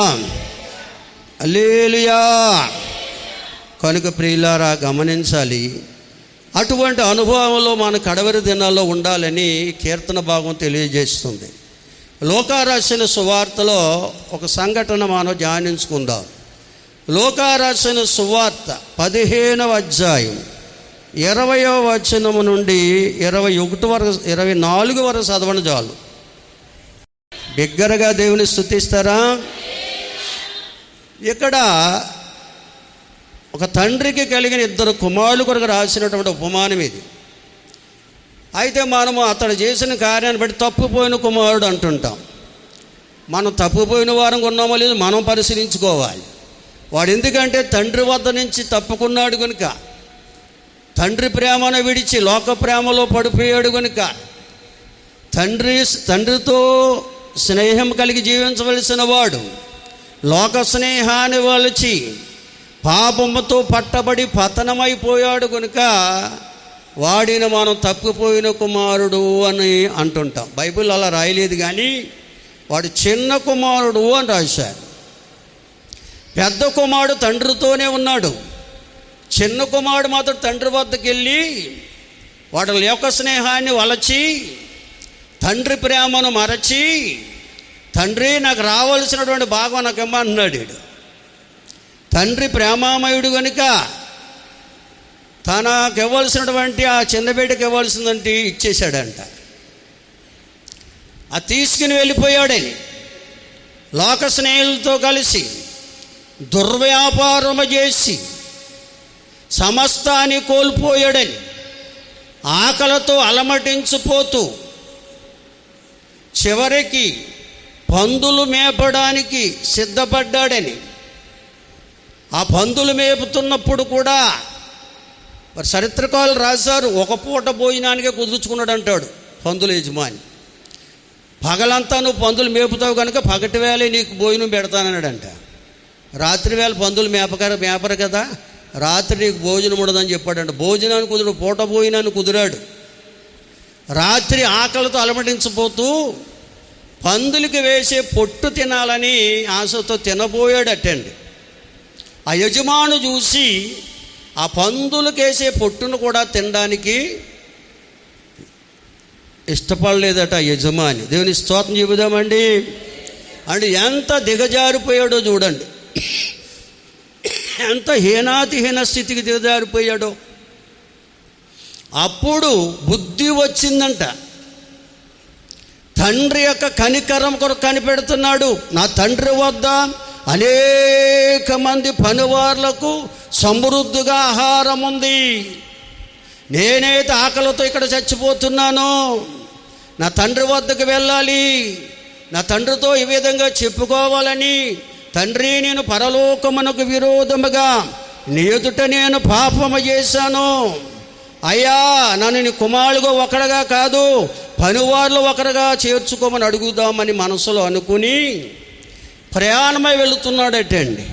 హల్లెలూయా. కనుక ప్రియులారా గమనించాలి, అటువంటి అనుభవంలో మన కడవరి దినాల్లో ఉండాలని కీర్తన భాగం తెలియజేస్తుంది. లోకారాసిన సువార్తలో ఒక సంఘటన మనం ధ్యానించుకుందాం. లోకారాసిన సువార్త 15వ అధ్యాయం 20వ వచనము నుండి 21 వరకు 24 వరకు చదవని చాలు. బిగ్గరగా దేవుని స్తుతిస్తారా? ఇక్కడ ఒక తండ్రికి కలిగిన 2 కుమారుల కొరకు రాసినటువంటి ఉపమానం ఇది. అయితే మనము అతడు చేసిన కార్యాన్ని బట్టి తప్పిపోయిన కుమారుడు అంటుంటాం. మనం తప్పిపోయిన వారం ఉన్నామో లేదు మనం పరిశీలించుకోవాలి. వాడు ఎందుకంటే తండ్రి వద్ద నుంచి తప్పుకున్నాడు కనుక, తండ్రి ప్రేమను విడిచి లోక ప్రేమలో పడిపోయాడు కనుక, తండ్రితో స్నేహం కలిగి జీవించవలసిన వాడు లోక స్నేహాన్ని వలచి పాపముతో పట్టబడి పతనమైపోయాడు కనుక వాడిని మనం తప్పిపోయిన కుమారుడు అని అంటుంటాం. బైబిల్ అలా రాయలేదు, కానీ వాడు చిన్న కుమారుడు అని రాశారు. పెద్ద కుమారుడు తండ్రితోనే ఉన్నాడు. చిన్న కుమారుడు మాత్రం తండ్రి వద్దకు వెళ్ళి వాడు లోక స్నేహాన్ని వలచి తండ్రి ప్రేమను మరచి, తండ్రి నాకు రావాల్సినటువంటి భాగం నాకేమో అన్నాడు. తండ్రి ప్రేమామయుడు కనుక తనకు ఇవ్వాల్సినటువంటి ఆ చిన్న బిడ్డకి ఇవ్వాల్సిందంటే ఇచ్చేశాడంట. ఆ తీసుకుని వెళ్ళిపోయాడని లోక స్నేహితులతో కలిసి దుర్వ్యాపారము చేసి సమస్తాన్ని కోల్పోయాడని ఆకలితో అలమటించిపోతూ చివరికి పందులు మేపడానికి సిద్ధపడ్డాడని, ఆ పందులు మేపుతున్నప్పుడు కూడా మరి చరిత్రకారులు రాశారు, ఒక పూట భోజనానికే కుదుర్చుకున్నాడు అంటాడు పందుల యజమాని. పగలంతా నువ్వు పందులు మేపుతావు కనుక పగటి వేళ నీకు భోజనం పెడతానన్నాడంట. రాత్రి వేళ పందులు మేపరు కదా, రాత్రి నీకు భోజనం ఉండదని చెప్పాడంట. భోజనాన్ని కుదురు, పూట భోజనాన్ని కుదిరాడు. రాత్రి ఆకలితో అలమటించిపోతూ పందులకి వేసే పొట్టు తినాలని ఆశతో తినబోయాడటండి. ఆ యజమాను చూసి ఆ పందులకేసే పొట్టును కూడా తినడానికి ఇష్టపడలేదట యజమాని. దేవుని స్తోత్రం చెబుదామండి. అంటే ఎంత దిగజారిపోయాడో చూడండి, ఎంత హీనాతిహీన స్థితికి దిగజారిపోయాడో. అప్పుడు బుద్ధి వచ్చిందంట. తండ్రి యొక్క కనికరం కొరకు కనిపెడుతున్నాడు. నా తండ్రి వద్ద అనేక మంది పనివార్లకు సమృద్ధిగా ఆహారం ఉంది, నేనైతే ఆకలితో ఇక్కడ చచ్చిపోతున్నాను. నా తండ్రి వద్దకు వెళ్ళాలి, నా తండ్రితో ఈ విధంగా చెప్పుకోవాలని, తండ్రి నేను పరలోకమునకు విరోధముగా నీ ఎదుట నేను పాపము చేశాను. అయ్యా నన్ను నీ కుమారుడుగా ఒకడుగా కాదు పనివాళ్ళు ఒకరుగా చేర్చుకోమని అడుగుదామని మనసులో అనుకుని ప్రయాణమై వెళుతున్నాడటండి.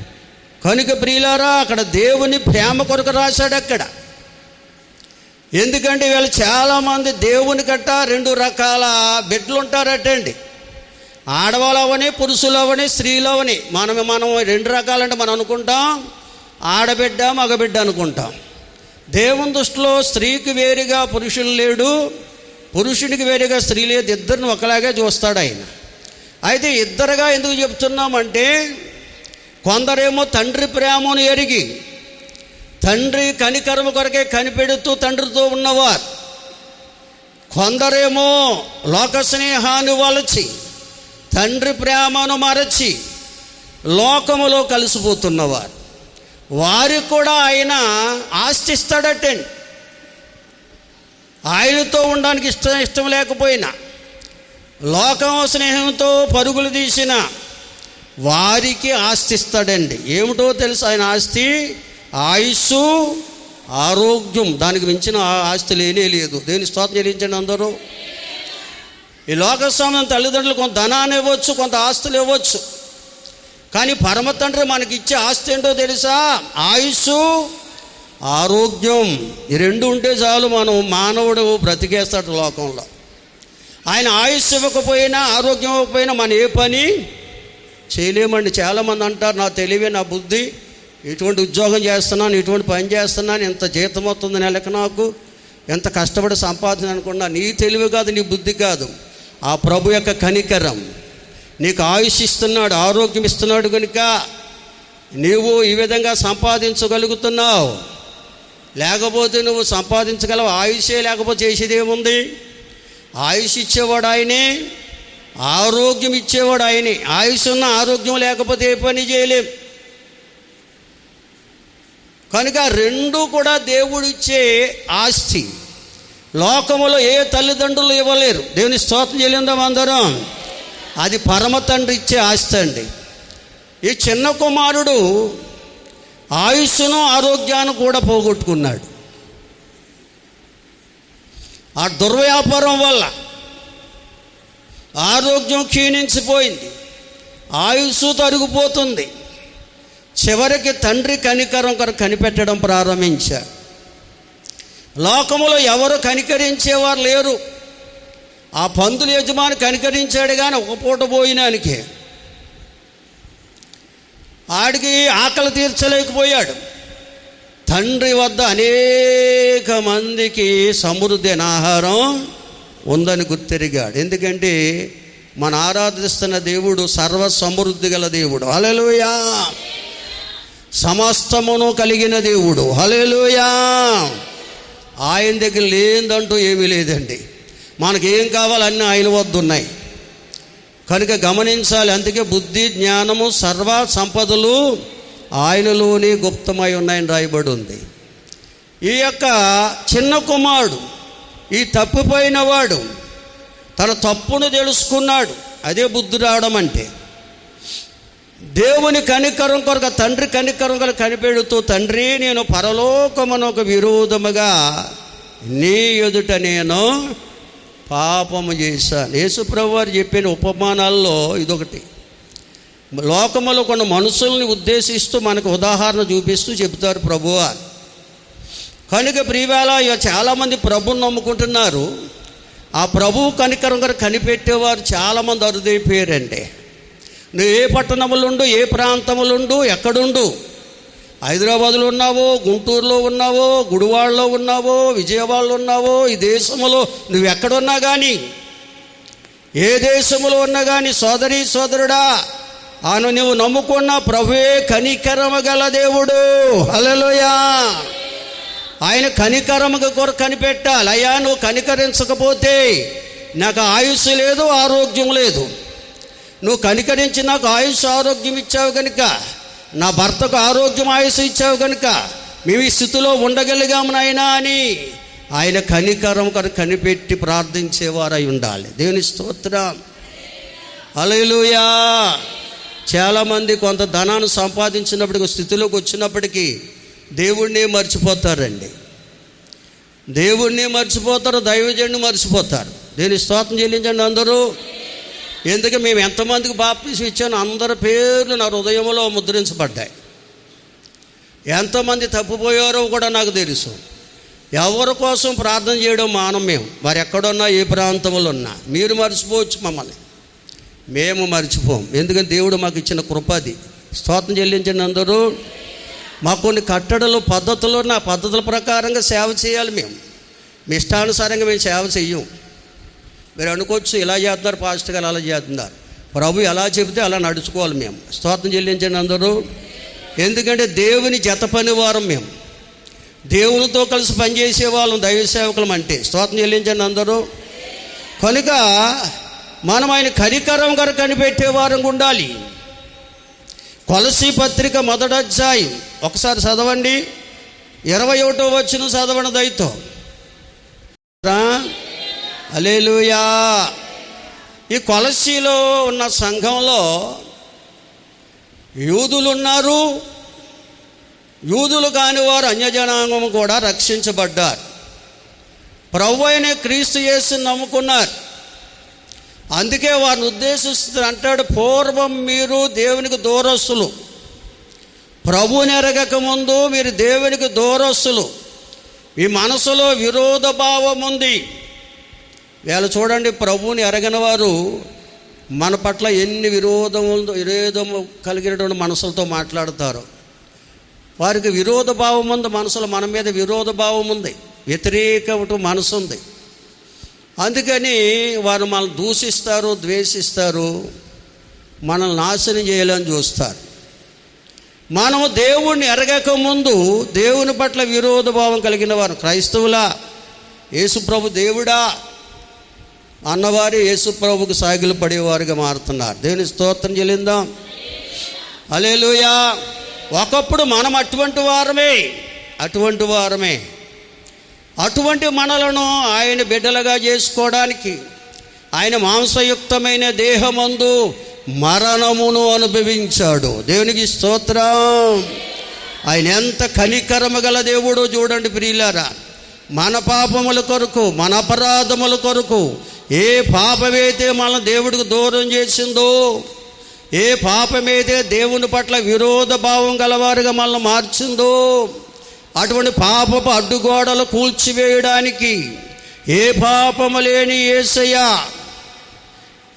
కనుక ప్రియులారా, అక్కడ దేవుని ప్రేమ కొరకు రాశాడు అక్కడ. ఎందుకంటే వీళ్ళు చాలామంది దేవుని గట్ట 2 రకాల బిడ్డలు ఉంటారటండి. ఆడవాళ్ళు అవని, పురుషులు అవని, స్త్రీలు అవని. మనం 2 రకాలంటే మనం అనుకుంటాం ఆడబిడ్డ మగబిడ్డ అనుకుంటాం. దేవుని దృష్టిలో స్త్రీకి వేరుగా పురుషులు లేడు, పురుషునికి వేరుగా స్త్రీ లేదు, ఇద్దరిని ఒకలాగే చూస్తాడు ఆయన. అయితే ఇద్దరుగా ఎందుకు చెప్తున్నామంటే, కొందరేమో తండ్రి ప్రేమను ఎరిగి తండ్రి కనికరము కొరకే కనిపెడుతూ తండ్రితో ఉన్నవారు, కొందరేమో లోక స్నేహాన్ని వలచి తండ్రి ప్రేమను మరచి లోకములో కలిసిపోతున్నవారు. వారికి కూడా ఆయన ఆస్తి ఇస్తాడటండి. ఆయనతో ఉండడానికి ఇష్టం లేకపోయినా, లోకం స్నేహంతో పరుగులు తీసిన వారికి ఆస్తి ఇస్తాడండి. ఏమిటో తెలుసు ఆయన ఆస్తి? ఆయుస్సు, ఆరోగ్యం. దానికి మించిన ఆస్తి లేనే లేదు. దేని స్తోత్రం చెల్లించండి అందరూ. ఈ లోక సమయం తల్లిదండ్రులు కొంత ధనాన్ని ఇవ్వచ్చు, కొంత ఆస్తులు ఇవ్వచ్చు. కానీ పరమ తండ్రి మనకి ఇచ్చే ఆస్తి ఏంటో తెలుసా? ఆయుస్సు, ఆరోగ్యం. ఈ 2 ఉంటే చాలు, మానవుడు బ్రతికేస్తాడు లోకంలో. ఆయన ఆయుస్సు ఇవ్వకపోయినా, ఆరోగ్యం ఇవ్వకపోయినా మనం ఏ పని చేయలేమండి. చాలామంది అంటారు, నా తెలివి, నా బుద్ధి, ఇటువంటి ఉద్యోగం చేస్తున్నాను, ఇటువంటి పని చేస్తున్నాను, ఎంత జీతం వస్తుంది నెలకు, నాకు ఎంత కష్టపడి సంపాదన అనుకున్నా. నీ తెలివి కాదు, నీ బుద్ధి కాదు, ఆ ప్రభు యొక్క కనికరం. నీకు ఆయుష్ ఇస్తున్నాడు, ఆరోగ్యం ఇస్తున్నాడు కనుక నీవు ఈ విధంగా సంపాదించగలుగుతున్నావు. లేకపోతే నువ్వు సంపాదించగలవు, ఆయుషే లేకపోతే చేసేది ఏముంది? ఆయుష్ ఇచ్చేవాడు ఆయనే, ఆరోగ్యం ఇచ్చేవాడు ఆయనే. ఆయుష్ ఉన్న ఆరోగ్యం లేకపోతే ఏ పని చేయలేం. కనుక 2 కూడా దేవుడిచ్చే ఆస్తి. లోకములో ఏ తల్లిదండ్రులు ఇవ్వలేరు. దేవుని స్తోత్రం చెల్లిందాం అందరం. అది పరమ తండ్రి ఇచ్చే ఆస్తి అండి. ఈ చిన్న కుమారుడు ఆయుష్ను, ఆరోగ్యాన్ని కూడా పోగొట్టుకున్నాడు. ఆ దుర్వ్యాపారం వల్ల ఆరోగ్యం క్షీణించిపోయింది, ఆయుస్సు తరిగిపోతుంది. చివరికి తండ్రి కనికరం కొరకు కనిపెట్టడం ప్రారంభించాడు. లోకములో ఎవరు కనికరించేవారు లేరు. ఆ పందుల యజమాని కనికరించాడు కానీ ఒక పూట పోయినానికి ఆడికి ఆకలి తీర్చలేకపోయాడు. తండ్రి వద్ద అనేక మందికి సమృద్ధి అయిన ఆహారం ఉందని గుర్తెరిగాడు. ఎందుకంటే మన ఆరాధిస్తున్న దేవుడు సర్వ సమృద్ధి గల దేవుడు. హల్లెలూయా. సమస్తమును కలిగిన దేవుడు. హల్లెలూయా. ఆయన దగ్గర లేదంటూ ఏమీ లేదండి. మనకేం కావాలన్నీ ఆయన వద్ద ఉన్నాయి కనుక గమనించాలి. అందుకే బుద్ధి, జ్ఞానము, సర్వ సంపదలు ఆయనలోనే గుప్తమై ఉన్నాయని రాయబడి ఉంది. ఈ యొక్క చిన్న కుమారుడు, ఈ తప్పిపోయిన వాడు తన తప్పును తెలుసుకున్నాడు. అదే బుద్ధి రావడం అంటే. దేవుని కనికరం కొరకు తండ్రి కనికరం కొరకు కనిపెడుతూ, తండ్రి నేను పరలోకమునకు విరోధముగా నీ ఎదుట నేను పాపము చేశాను. యేసుప్రభువు వారు చెప్పిన ఉపమానాల్లో ఇదొకటి. లోకములో కొన్ని మనుషుల్ని ఉద్దేశిస్తూ మనకు ఉదాహరణ చూపిస్తూ చెబుతారు ప్రభువా. కనుక ప్రియవేళ చాలామంది ప్రభువుని నమ్ముకుంటున్నారు. ఆ ప్రభువు కనికరం కొరకు కనిపెట్టేవారు చాలామంది అరుదైపోయారండి. నువ్వు ఏ పట్టణములుండు, ఏ ప్రాంతములుండు, ఎక్కడుండు, హైదరాబాదులో ఉన్నావో, గుంటూరులో ఉన్నావో, గుడివాడలో ఉన్నావో, విజయవాడలో ఉన్నావో, ఈ దేశంలో నువ్వు ఎక్కడున్నా కానీ, ఏ దేశంలో ఉన్నా కానీ సోదరి సోదరుడా, ఆయన నువ్వు నమ్ముకున్న ప్రభువే కనికరము గల దేవుడు. హల్లెలూయా. ఆయన కనికరము కొరకు కనిపెట్టాలి. అయ్యా నువ్వు కనికరించకపోతే నాకు ఆయుష్ లేదు, ఆరోగ్యం లేదు. నువ్వు కనికరించి నాకు ఆయుష్, ఆరోగ్యం ఇచ్చావు కనుక, నా భర్తకు ఆరోగ్యం, ఆయుష్ ఇచ్చావు కనుక మేము ఈ స్థితిలో ఉండగలిగాము నాయనా అని ఆయన కనికరం కొరకు కనిపెట్టి ప్రార్థించేవారు అయి ఉండాలి. దేవుని స్తోత్రం. హల్లెలూయా. చాలామంది కొంత ధనాన్ని సంపాదించినప్పటికీ, స్థితిలోకి వచ్చినప్పటికీ దేవుణ్ణి మర్చిపోతారండి. దేవుణ్ణి మర్చిపోతారు, దైవజనుడిని మర్చిపోతారు. దేవుని స్తోత్రం చెల్లించండి అందరూ. ఎందుకు మేము ఎంతమందికి బాప్తిసం ఇచ్చానో అందరి పేర్లు నా హృదయంలో ముద్రించబడ్డాయి. ఎంతమంది తప్పిపోయారో కూడా నాకు తెలుసు. ఎవరి కోసం ప్రార్థన చేయడం మానం మేము. మరి ఎక్కడున్నా ఏ ప్రాంతంలో ఉన్నా మీరు మర్చిపోవచ్చు మమ్మల్ని, మేము మర్చిపోం. ఎందుకంటే దేవుడు మాకు ఇచ్చిన కృపది. స్తోత్రం చెల్లించండి అందరూ. మాకు కొన్ని కట్టడలు పద్ధతులు, నా పద్ధతుల ప్రకారంగా సేవ చేయాలి. మేము మీ ఇష్టానుసారంగా మేము సేవ చెయ్యం. మీరు అనుకోవచ్చు ఇలా చేస్తున్నారు పాస్టర్ గారు, అలా చేస్తున్నారు. ప్రభు ఎలా చెబితే అలా నడుచుకోవాలి మేము. స్తోత్రం చెల్లించండి అందరూ. ఎందుకంటే దేవుని జత పనివారం మేము, దేవునితో కలిసి పనిచేసే వాళ్ళం, దైవ సేవకులం అంటే. స్తోత్రం చెల్లించండి అందరూ. కనుక మనం ఆయన కనికరం గారు కనిపెట్టేవారంగా ఉండాలి. కొలసీ పత్రిక 1వ అధ్యాయం ఒకసారి చదవండి. 21వ వచనం చదవండి దయతో. హల్లెలూయా. ఈ కొలసీలో ఉన్న సంఘంలో యూదులు ఉన్నారు, యూదులు కాని వారు అన్యజనాంగము కూడా రక్షించబడ్డారు. ప్రభువు అయిన క్రీస్తు యేసుని నమ్ముకున్నారు. అందుకే వారిని ఉద్దేశిస్తూ అంటాడు, పూర్వం మీరు దేవునికి దూరస్తులు, ప్రభువుని ఎరగక ముందు మీరు దేవునికి దూరస్తులు, మీ మనసులో విరోధ భావం ఉంది. వీళ్ళు చూడండి, ప్రభువుని ఎరగని వారు మన పట్ల ఎన్ని విరోధము కలిగినటువంటి మనసులతో మాట్లాడతారు. వారికి విరోధ భావం ఉంది మనసులో, మన మీద విరోధ భావం ఉంది, వ్యతిరేక మనసు ఉంది. అందుకని వారు మనల్ని దూషిస్తారు, ద్వేషిస్తారు, మనల్ని నాశనం చేయాలని చూస్తారు. మనము దేవుణ్ణి ఎరగక ముందు దేవుని పట్ల విరోధ భావం కలిగిన వారు. క్రైస్తవులా, యేసుప్రభు దేవుడా అన్నవారు యేసుప్రభుకు సాగిలు పడేవారుగా మారుతున్నారు. దేవుని స్తోత్రం చెల్లిందాం. హల్లెలూయా. ఒకప్పుడు మనం అటువంటి వారమే. అటువంటి మనలను ఆయన బిడ్డలుగా చేసుకోవడానికి ఆయన మాంసయుక్తమైన దేహమందు మరణమును అనుభవించాడు. దేవునికి స్తోత్రం. ఆయన ఎంత కనికరము గల దేవుడో చూడండి ప్రియులారా. మన పాపముల కొరకు, మన అపరాధముల కొరకు, ఏ పాపమైతే మన దేవుడికి దూరం చేసిందో, ఏ పాపమైతే దేవుని పట్ల విరోధ భావం గలవారుగా మనల్ని మార్చిందో, అటువంటి పాపపు అడ్డుగోడలు కూల్చివేయడానికి ఏ పాపము లేని యేసయ్య,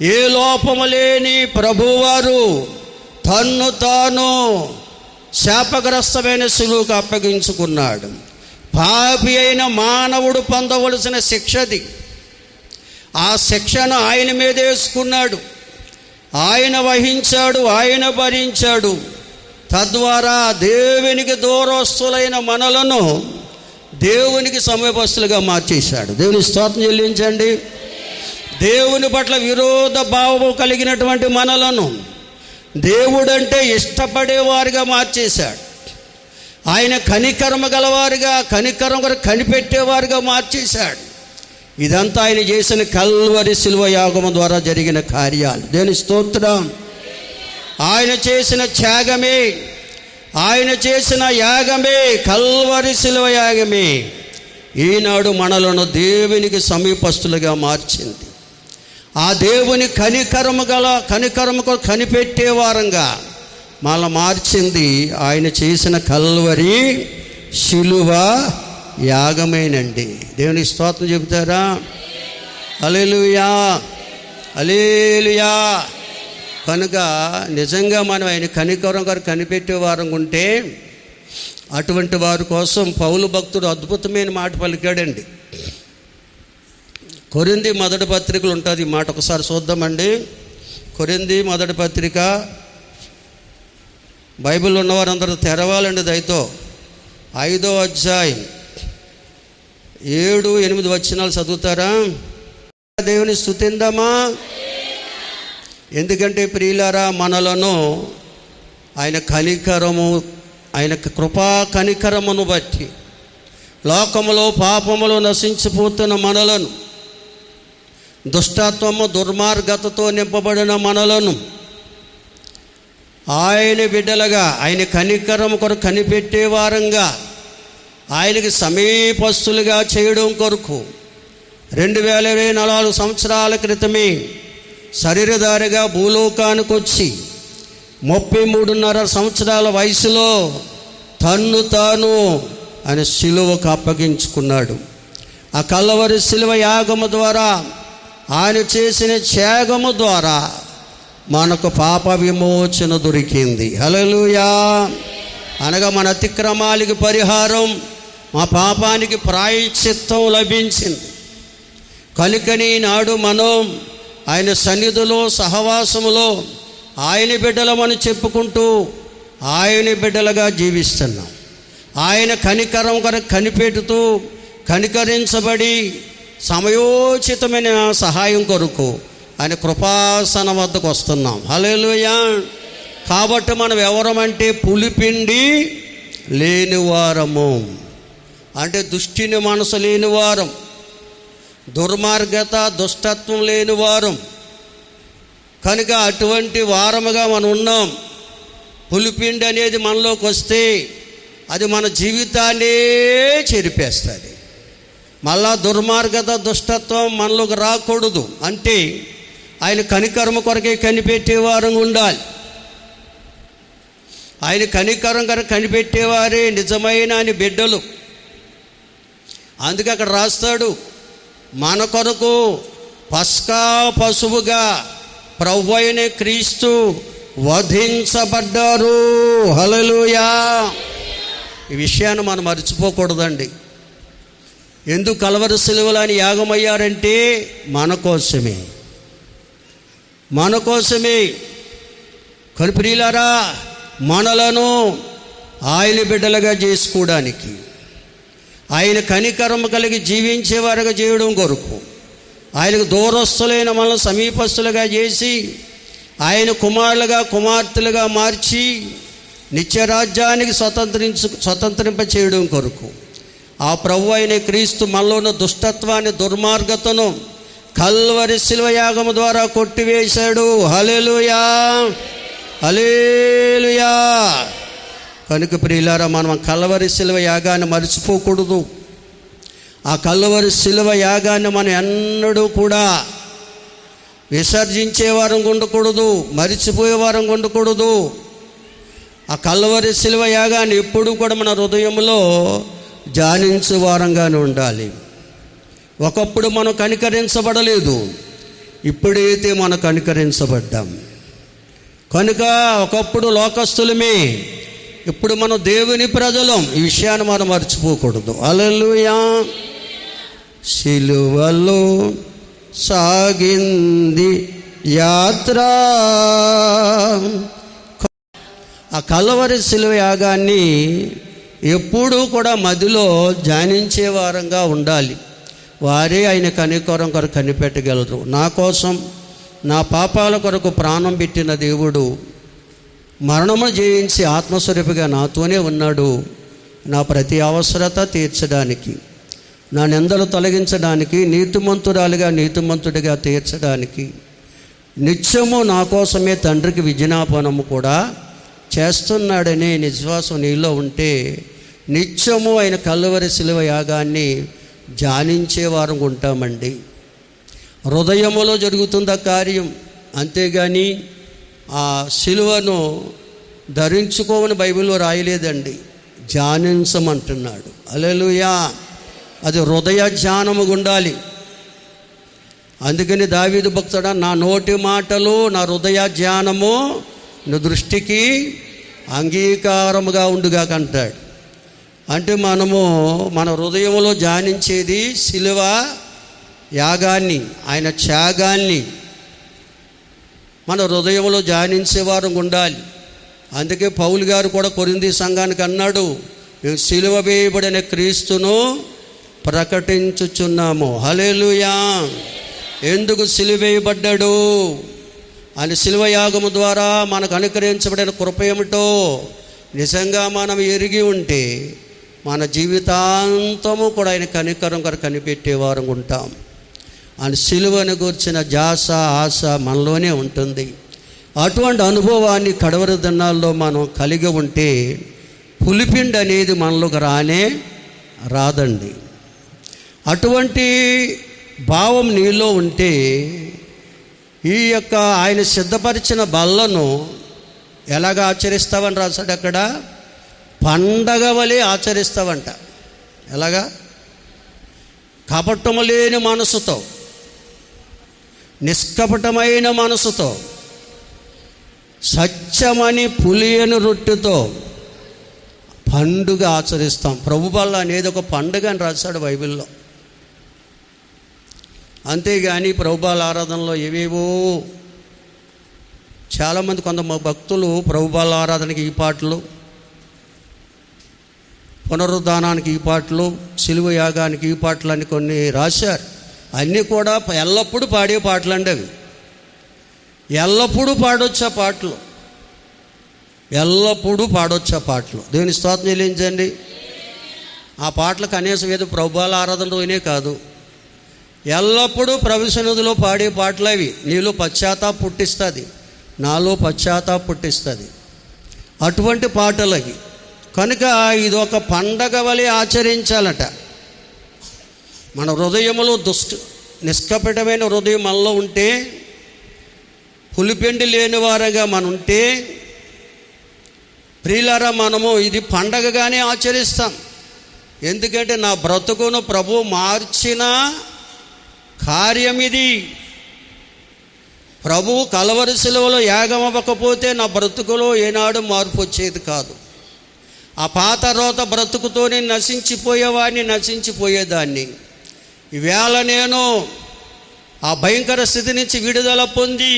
ఏ లోపము లేని ప్రభువారు తన్ను తాను శాపగ్రస్తమైన శిలువకు అప్పగించుకున్నాడు. పాపి అయిన మానవుడు పొందవలసిన శిక్షది. ఆ శిక్షను ఆయన మీద వేసుకున్నాడు, ఆయన వహించాడు, ఆయన భరించాడు. తద్వారా దేవునికి దూరస్తులైన మనలను దేవునికి సమీపస్తులుగా మార్చేశాడు. దేవుని స్తోత్రం చెల్లించండి. దేవుని పట్ల విరోధ భావం కలిగినటువంటి మనలను దేవుడంటే ఇష్టపడేవారుగా మార్చేశాడు. ఆయన కనికరమ గలవారుగా, కనికరం కొరకు కనిపెట్టేవారుగా మార్చేశాడు. ఇదంతా ఆయన చేసిన కల్వరి శిలువ యాగము ద్వారా జరిగిన కార్యాలు. దేవుని స్తోత్రం. ఆయన చేసిన త్యాగమే, ఆయన చేసిన యాగమే, కల్వరి శిలువ యాగమే ఈనాడు మనలను దేవునికి సమీపస్తులుగా మార్చింది. ఆ దేవుని కనికరము కనిపెట్టే వారంగా మళ్ళీ మార్చింది ఆయన చేసిన కల్వరి శిలువ యాగమేనండి. దేవుని స్తోత్రం చెబుతారా? హల్లెలూయా, హల్లెలూయా. కనుక నిజంగా మనం ఆయన కనికరం గారు కనిపెట్టే వారం ఉంటే, అటువంటి వారి కోసం పౌలు భక్తుడు అద్భుతమైన మాట పలికాడండి. కొరింథీ మొదటి పత్రికలు ఉంటుంది ఈ మాట, ఒకసారి చూద్దామండి. కొరింథీ మొదటి పత్రిక, బైబిల్ ఉన్నవారందరూ తెరవాలండి దయతో. 5వ అధ్యాయం 7-8 వచనాలు చదువుతారా? దేవుని స్తుతిందామా? ఎందుకంటే ప్రియులారా, మనలను ఆయన కనికరము, ఆయన కృపా కనికరమును బట్టి లోకములో పాపములో నశించిపోతున్న మనలను, దుష్టత్వము దుర్మార్గతతో నింపబడిన మనలను ఆయన బిడ్డలుగా, ఆయన కనికరము కొరకు కనిపెట్టే వారంగా, ఆయనకి సమీపస్తులుగా చేయడం కొరకు 2024 సంవత్సరాల క్రితమే శరీరధారిగా భూలోకానికి వచ్చి 33.5 సంవత్సరాల వయసులో తన్ను తాను ఆయన సిలువకు అప్పగించుకున్నాడు. ఆ కల్వరి సిలువ యాగము ద్వారా, ఆయన చేసిన త్యాగము ద్వారా మనకు పాప విమోచన దొరికింది. హల్లెలూయా. అనగా మన అతిక్రమాలకి పరిహారం, మా పాపానికి ప్రాయశ్చిత్తం లభించింది. కనుకని నాడు మనం ఆయన సన్నిధిలో సహవాసములో ఆయన బిడ్డలమని చెప్పుకుంటూ ఆయన బిడ్డలుగా జీవిస్తున్నాం. ఆయన కనికరం కొరకు కనిపెడుతూ కనికరించబడి సమయోచితమైన సహాయం కొరకు ఆయన కృపాసనం వద్దకు వస్తున్నాం. హల్లెలూయా. కాబట్టి మనం ఎవరమంటే పులిపిండి లేనివారము, అంటే దుష్టిని మనసు లేనివారం, దుర్మార్గత దుష్టత్వం లేనివారం. కనుక అటువంటి వారముగా మనం ఉన్నాం. పులిపిండి అనేది మనలోకి వస్తే అది మన జీవితాన్నే చెరిపేస్తుంది. మళ్ళా దుర్మార్గత దుష్టత్వం మనలోకి రాకూడదు. అంటే ఆయన కనికరము కొరకే కనిపెట్టేవారు ఉండాలి. ఆయన కనికరం కొరకు కనిపెట్టేవారే నిజమైన ఆయన బిడ్డలు. అందుకే అక్కడ రాస్తాడు, మన కొరకు పస్కా పశువుగా ప్రభువు అయిన క్రీస్తు వధించబడ్డారు. హల్లెలూయా. ఈ విషయాన్ని మనం మర్చిపోకూడదండి. ఎందుకు కల్వరి సిలువలో ఆయన యాగమయ్యారంటే మన కోసమే, మన కోసమే. కను ప్రియులారా, మనలను ఆయన బిడ్డలుగా చేసుకోవడానికి, ఆయన కనికరము కలిగి జీవించేవారుగా చేయడం కొరకు, ఆయనకు దూరస్తులైన మనల్ని సమీపస్తులుగా చేసి ఆయన కుమారులుగా కుమార్తెలుగా మార్చి నిత్యరాజ్యానికి స్వతంత్రింప చేయడం కొరకు ఆ ప్రభు అయిన క్రీస్తు మనలో ఉన్న దుష్టత్వాన్ని దుర్మార్గతను కల్వరి శిలువ యాగము ద్వారా కొట్టివేశాడు. హల్లెలూయా, హల్లెలూయా. కనుక ప్రియులారా, మనం కల్వరి శిలువ యాగాన్ని మర్చిపోకూడదు. ఆ కల్వరి శిలువ యాగాన్ని మనం ఎన్నడూ కూడా విసర్జించేవారం ఉండకూడదు, మరిచిపోయేవారం ఉండకూడదు. ఆ కల్వరి శిలువ యాగాన్ని ఎప్పుడూ కూడా మన హృదయంలో ధ్యానించే వారంగానే ఉండాలి. ఒకప్పుడు మనం కనికరించబడలేదు, ఇప్పుడైతే మనం కనికరించబడ్డాం. కనుక ఒకప్పుడు లోకస్తులమే, ఇప్పుడు మనం దేవుని ప్రజలం. ఈ విషయాన్ని మనం మర్చిపోకూడదు. హల్లెలూయా. సిలువలో సాగింది యాత్ర. ఆ కల్వరి శిలువ యాగాన్ని ఎప్పుడూ కూడా మదిలో ధ్యానించే వారంగా ఉండాలి. వారే ఆయన కనికరం కొరకు కనిపెట్టగలరు. నా కోసం, నా పాపాల కొరకు ప్రాణం పెట్టిన దేవుడు మరణము జయించి ఆత్మస్వరూపిగా నాతోనే ఉన్నాడు. నా ప్రతి అవసరత తీర్చడానికి, నా నిందలు తొలగించడానికి, నీతిమంతురాలుగా నీతిమంతుడిగా తీర్చడానికి నిత్యము నా కోసమే తండ్రికి విజ్ఞాపనము కూడా చేస్తున్నాడనే విశ్వాసం నీలో ఉంటే నిత్యము ఆయన కల్వరి శిలువ యాగాన్ని ధ్యానించేవారు ఉంటామండి. హృదయములో జరుగుతున్న కార్యం, అంతేగాని ఆ శిలువను ధరించుకోమని బైబిల్లో రాయలేదండి, ధ్యానించమంటున్నాడు. హల్లెలూయా. అది హృదయ ధ్యానము ఉండాలి. అందుకని దావీదు భక్తుడా, నా నోటి మాటలు నా హృదయ ధ్యానము నీ దృష్టికి అంగీకారముగా ఉండుగా అంటాడు. అంటే మనము మన హృదయంలో ధ్యానించేది శిలువ యాగాన్ని, ఆయన త్యాగాన్ని మన హృదయంలో ధ్యానించేవారు ఉండాలి. అందుకే పౌలు గారు కూడా కొరింథీ సంఘానికి అన్నాడు, మేము సిలువ వేయబడిన క్రీస్తును ప్రకటించుచున్నాము. హల్లెలూయా. ఎందుకు సిలువ వేయబడ్డాడు? ఆయన శిలువ యాగము ద్వారా మనకు అనుకరించబడిన కృప ఏమిటో నిజంగా మనం ఎరిగి ఉంటే మన జీవితాంతము కూడా ఆయన కనికరం కొరకు కనిపెట్టేవారు ఉంటాం. ఆయన శిలువను గురించిన ధ్యాస ఆశ మనలోనే ఉంటుంది. అటువంటి అనుభవాన్ని కడవరి దినాల్లో మనం కలిగి ఉంటే పులిపిండి అనేది మనలోకి రాదండి. అటువంటి భావం నీలో ఉంటే ఈ యొక్క ఆయన సిద్ధపరిచిన బల్లను ఎలాగ ఆచరిస్తావని రాశాడు అక్కడ. పండగ వలె ఆచరిస్తావంట. ఎలాగా? కపటము లేని మనసుతో, నిష్కపటమైన మనసుతో, సత్యమని పులియని రొట్టెతో పండుగ ఆచరిస్తాం. ప్రభు బల్ల అనేది ఒక పండుగ అని రాశాడు బైబిల్లో. అంతేగాని ప్రభుబాల ఆరాధనలో ఏవేవో చాలామంది కొంతమంది భక్తులు ప్రభుబాల ఆరాధనకి ఈ పాటలు, పునరుద్ధానానికి ఈ పాటలు, సిలువ యాగానికి ఈ పాటలు అని కొన్ని రాశారు. అన్నీ కూడా ఎల్లప్పుడూ పాడే పాటలు అండి. అవి ఎల్లప్పుడూ పాడొచ్చా పాటలు, ఎల్లప్పుడూ పాడొచ్చా పాటలు. దేవుని స్తోత్రం చెల్లించండి. ఆ పాటలు కనీసం ఏదో ప్రభుబాల ఆరాధనలోనే కాదు, ఎల్లప్పుడూ ప్రభు సన్నిధిలో పాడే పాటలు అవి. నీలో పశ్చాత్తాపం పుట్టిస్తుంది, నాలో పశ్చాత్తాపం పుట్టిస్తుంది. అటువంటి పాటలు అవి. కనుక ఇది ఒక పండగ వలె ఆచరించాలట. మన హృదయములో నిష్కపటమైన హృదయం మనలో ఉంటే, పులిపెండి లేని వారుగా మనం ఉంటే, ప్రియులారా, మనము ఇది పండగగానే ఆచరిస్తాం. ఎందుకంటే నా బ్రతుకును ప్రభు మార్చిన కార్యం ఇది. ప్రభువు కలవరి శిలువలో యాగం అవ్వకపోతే నా బ్రతుకులో ఏనాడు మార్పు వచ్చేది కాదు. ఆ పాత రోత బ్రతుకుతోనే నశించిపోయేదాన్ని. ఈవేళ నేను ఆ భయంకర స్థితి నుంచి విడుదల పొంది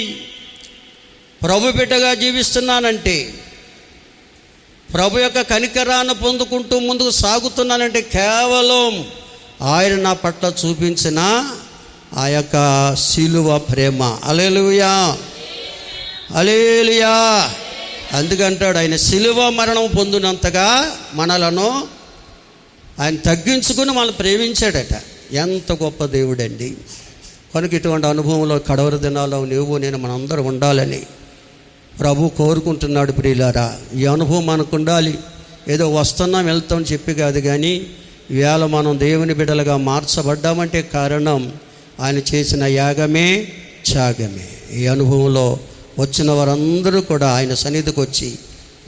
ప్రభు బిడ్డగా జీవిస్తున్నానంటే, ప్రభు యొక్క కనికరాన్ని పొందుకుంటూ ముందుకు సాగుతున్నానంటే కేవలం ఆయన నా పట్ల చూపించిన ఆ యొక్క సిలువ ప్రేమ. హల్లెలూయా, హల్లెలూయా. అందుకంటాడు ఆయన సిలువ మరణం పొందినంతగా మనలను ఆయన తగ్గించుకుని మనల్ని ప్రేమించాడట. ఎంత గొప్ప దేవుడండి. కనుక ఇటువంటి అనుభవంలో కడవరి దినాల్లో నేను మనందరం ఉండాలని ప్రభు కోరుకుంటున్నాడు. ప్రియులారా, ఈ అనుభవం మనకు ఉండాలి. ఏదో వస్తున్నాం వెళ్తాం చెప్పి కాదు, కానీ ఇవాళ మనం దేవుని బిడ్డలుగా మార్చబడ్డామంటే కారణం ఆయన చేసిన యాగమే, త్యాగమే. ఈ అనుభవంలో వచ్చిన వారందరూ కూడా ఆయన సన్నిధికి వచ్చి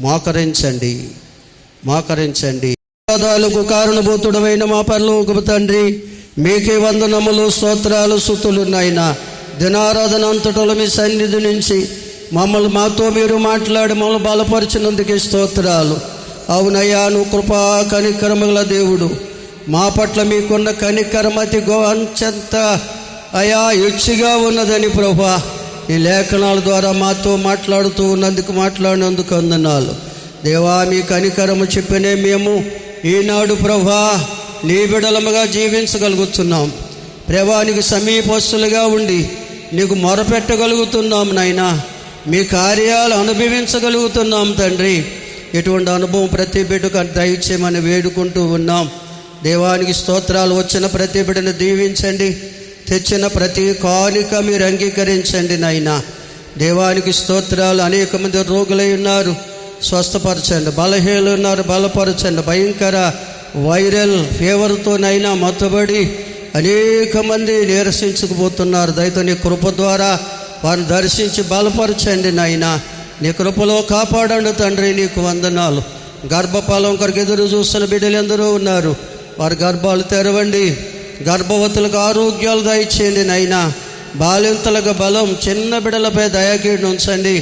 మోకరించండి. ధన్యవాదాలకు కారణభూతుడమైన మా పరలోకపు తండ్రి, మీకే వందనములు, స్తోత్రాలు, స్తుతులు. నాయన దినారాధన అంతటలో మీ సన్నిధి నుంచి మాతో మీరు మాట్లాడి మమ్మల్ని బలపరిచినందుకే స్తోత్రాలు. అవునయ్యా, నువ్వు కృపా కనికరముల దేవుడు. మా పట్ల మీకున్న కనికరం అతి అంచెంత అయా హెచ్చుగా ఉన్నదని ప్రభా ఈ లేఖనాల ద్వారా మాతో మాట్లాడినందుకు వందనాలు దేవా. మీ కనికరము చెప్పినే మేము ఈనాడు ప్రభా నీ బిడలముగా జీవించగలుగుతున్నాం. ప్రభానికి సమీపస్తులుగా ఉండి నీకు మొరపెట్టగలుగుతున్నాం నాయనా. మీ కార్యాలు అనుభవించగలుగుతున్నాం తండ్రి. ఎటువంటి అనుభవం ప్రతి బిడ్డకు దయచేయమని వేడుకుంటూ ఉన్నాం. దేవానికి స్తోత్రాలు. వచ్చిన ప్రతి బిడ్డను దీవించండి. తెచ్చిన ప్రతి కానుక మీరు అంగీకరించండి నాయనా. దేవానికి స్తోత్రాలు. అనేక మంది రోగులై ఉన్నారు, స్వస్థపరచండి. బలహీనులు ఉన్నారు, బలపరచండి. భయంకర వైరల్ ఫీవర్తోనైనా మత్తుబడి అనేక మంది నీరసించుకుపోతున్నారు. దయతో నీ కృప ద్వారా వారిని దర్శించి బలపరచండి నాయనా. నీ కృపలో కాపాడండి తండ్రి. నీకు వందనాలు. గర్భఫలం కొరకు ఎదురు చూస్తున్న బిడ్డలు ఎందరో ఉన్నారు, వారి గర్భాలు తెరవండి. గర్భవతులకు ఆరోగ్యాలు దయచేయండి నాయనా. బాలింతలకు బలం, చిన్న బిడ్డలపై దయాకీడు ఉంచండి.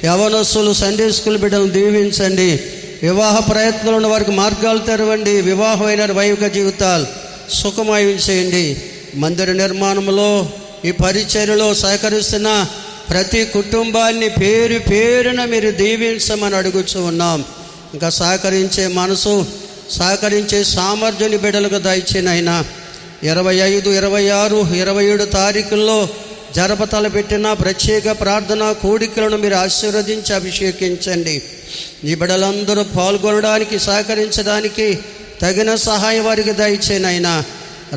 యవనస్తులు, సండే స్కూల్ బిడ్డలను దీవించండి. వివాహ ప్రయత్నాలు ఉన్న వారికి మార్గాలు తెరవండి. వివాహమైన వైవిక జీవితాలు సుఖమయం చేయండి. మందిర నిర్మాణంలో ఈ పరిచర్యలో సహకరిస్తున్న ప్రతి కుటుంబాన్ని పేరు పేరున మీరు దీవించమని అడుగుతూ ఉన్నాం. ఇంకా సహకరించే మనసు, సహకరించే సామర్థ్యాన్ని బిడ్డలకు దయచేనైనా. 25, 26, 27 తారీఖుల్లో జరపతల పెట్టిన ప్రత్యేక ప్రార్థన కోడికలను మీరు ఆశీర్వదించి అభిషేకించండి. ఈ బిడ్డలందరూ పాల్గొనడానికి, సహకరించడానికి తగిన సహాయం వారికి దయచేనైనా.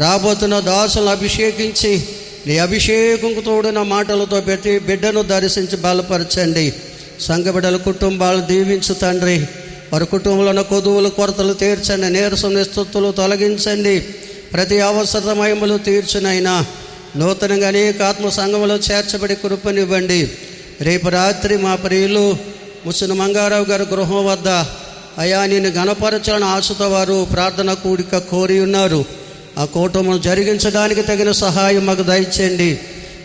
రాబోతున్న దాసులను అభిషేకించి నీ అభిషేకంతో తోడిన మాటలతో ప్రతి బిడ్డను దర్శించి బలపరచండి. సంఘ బిడ్డల కుటుంబాలు దీవించు తండ్రి. వారి కుటుంబంలో కొదువులు, కొరతలు తీర్చండి. నీరసం, నిస్తుతులు తొలగించండి. ప్రతి అవసరమయములు తీర్చునైనా. నూతనంగా అనేక ఆత్మ సంఘములో చేర్చబడి కృపనివ్వండి. రేపు రాత్రి మా ప్రియులు ముసలి మంగారావు గారి గృహం వద్ద అయా నేను గణపరచాలని ఆశతో వారు ప్రార్థన కూడిక కోరి ఉన్నారు. ఆ కూటమును జరిగించడానికి తగిన సహాయం మాకు దయచేయండి.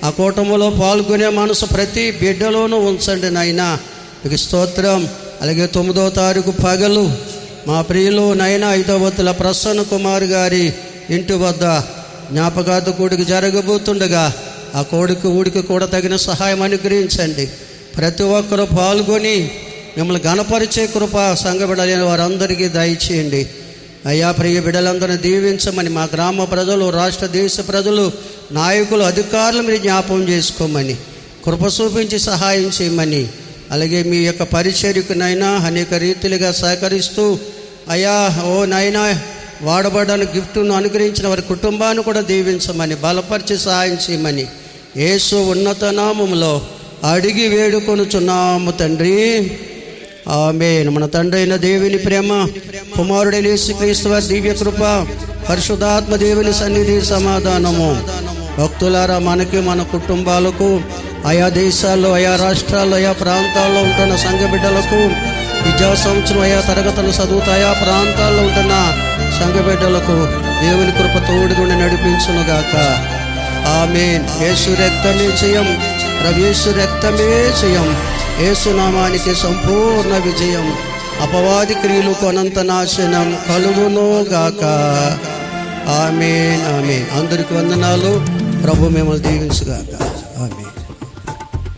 ఆ కూటములో పాల్గొనే మనసు ప్రతి బిడ్డలోనూ ఉంచండి నాయనా. మీకు స్తోత్రం. అలాగే 9వ తారీఖు పగలు మా ప్రియులు నైనా 5వ ప్రసన్న కుమార్ గారి ఇంటి వద్ద జ్ఞాపకార్థ కూడికి జరగబోతుండగా ఆ ఊడికి కూడా తగిన సహాయం అనుగ్రహించండి. ప్రతి ఒక్కరూ పాల్గొని మిమ్మల్ని గణపరిచే కృప సంఘ బిడ్డలైన వారందరికీ దయచేయండి. అయ్యా ప్రియ బిడ్డలందరినీ దీవించమని మా గ్రామ ప్రజలు, రాష్ట్ర దేశ ప్రజలు, నాయకులు, అధికారులు మీరు జ్ఞాపకం చేసుకోమని, కృప చూపించి సహాయం చేయమని, అలాగే మీ యొక్క పరిచర్యకునైనా అనేక రీతిలుగా సహకరిస్తూ అయ్యా ఓ నాయనా వాడబడడానికి గిఫ్ట్ను అనుగ్రహించిన వారి కుటుంబాన్ని కూడా దీవించమని, బలపరిచి సహాయం చేయమని యేసు ఉన్నత నామములో అడిగి వేడుకొనుచున్నాము తండ్రి, ఆమేన్. మన తండ్రి అయిన దేవుని ప్రేమ, కుమారుడైన యేసుక్రీస్తు వారి దివ్య కృప, పరిశుద్ధాత్మ దేవుని సన్నిధి, సమాధానము భక్తులారా మనకి, మన కుటుంబాలకు, ఆయా దేశాల్లో, ఆయా రాష్ట్రాల్లో, ఆయా ప్రాంతాల్లో ఉంటున్న సంఘ బిడ్డలకు, విద్యా సంవత్సరం ఆయా తరగతులు చదువుతా ఆయా ప్రాంతాల్లో ఉంటున్న సంఘ బిడ్డలకు దేవుని కృప తోడుగుండి నడిపించునుగాక. ఆమేన్. యేసు రక్తమే జయం, యేసు రక్తమే జయం. యేసునామానికి సంపూర్ణ విజయం. అపవాది క్రియలకు అనంత నాశనం కలుగునుగాక. ఆమేన్, ఆమేన్. అందరికి వందనాలు. ప్రభు మిమ్మల్ని దీవించుగాక. ఆమేన్.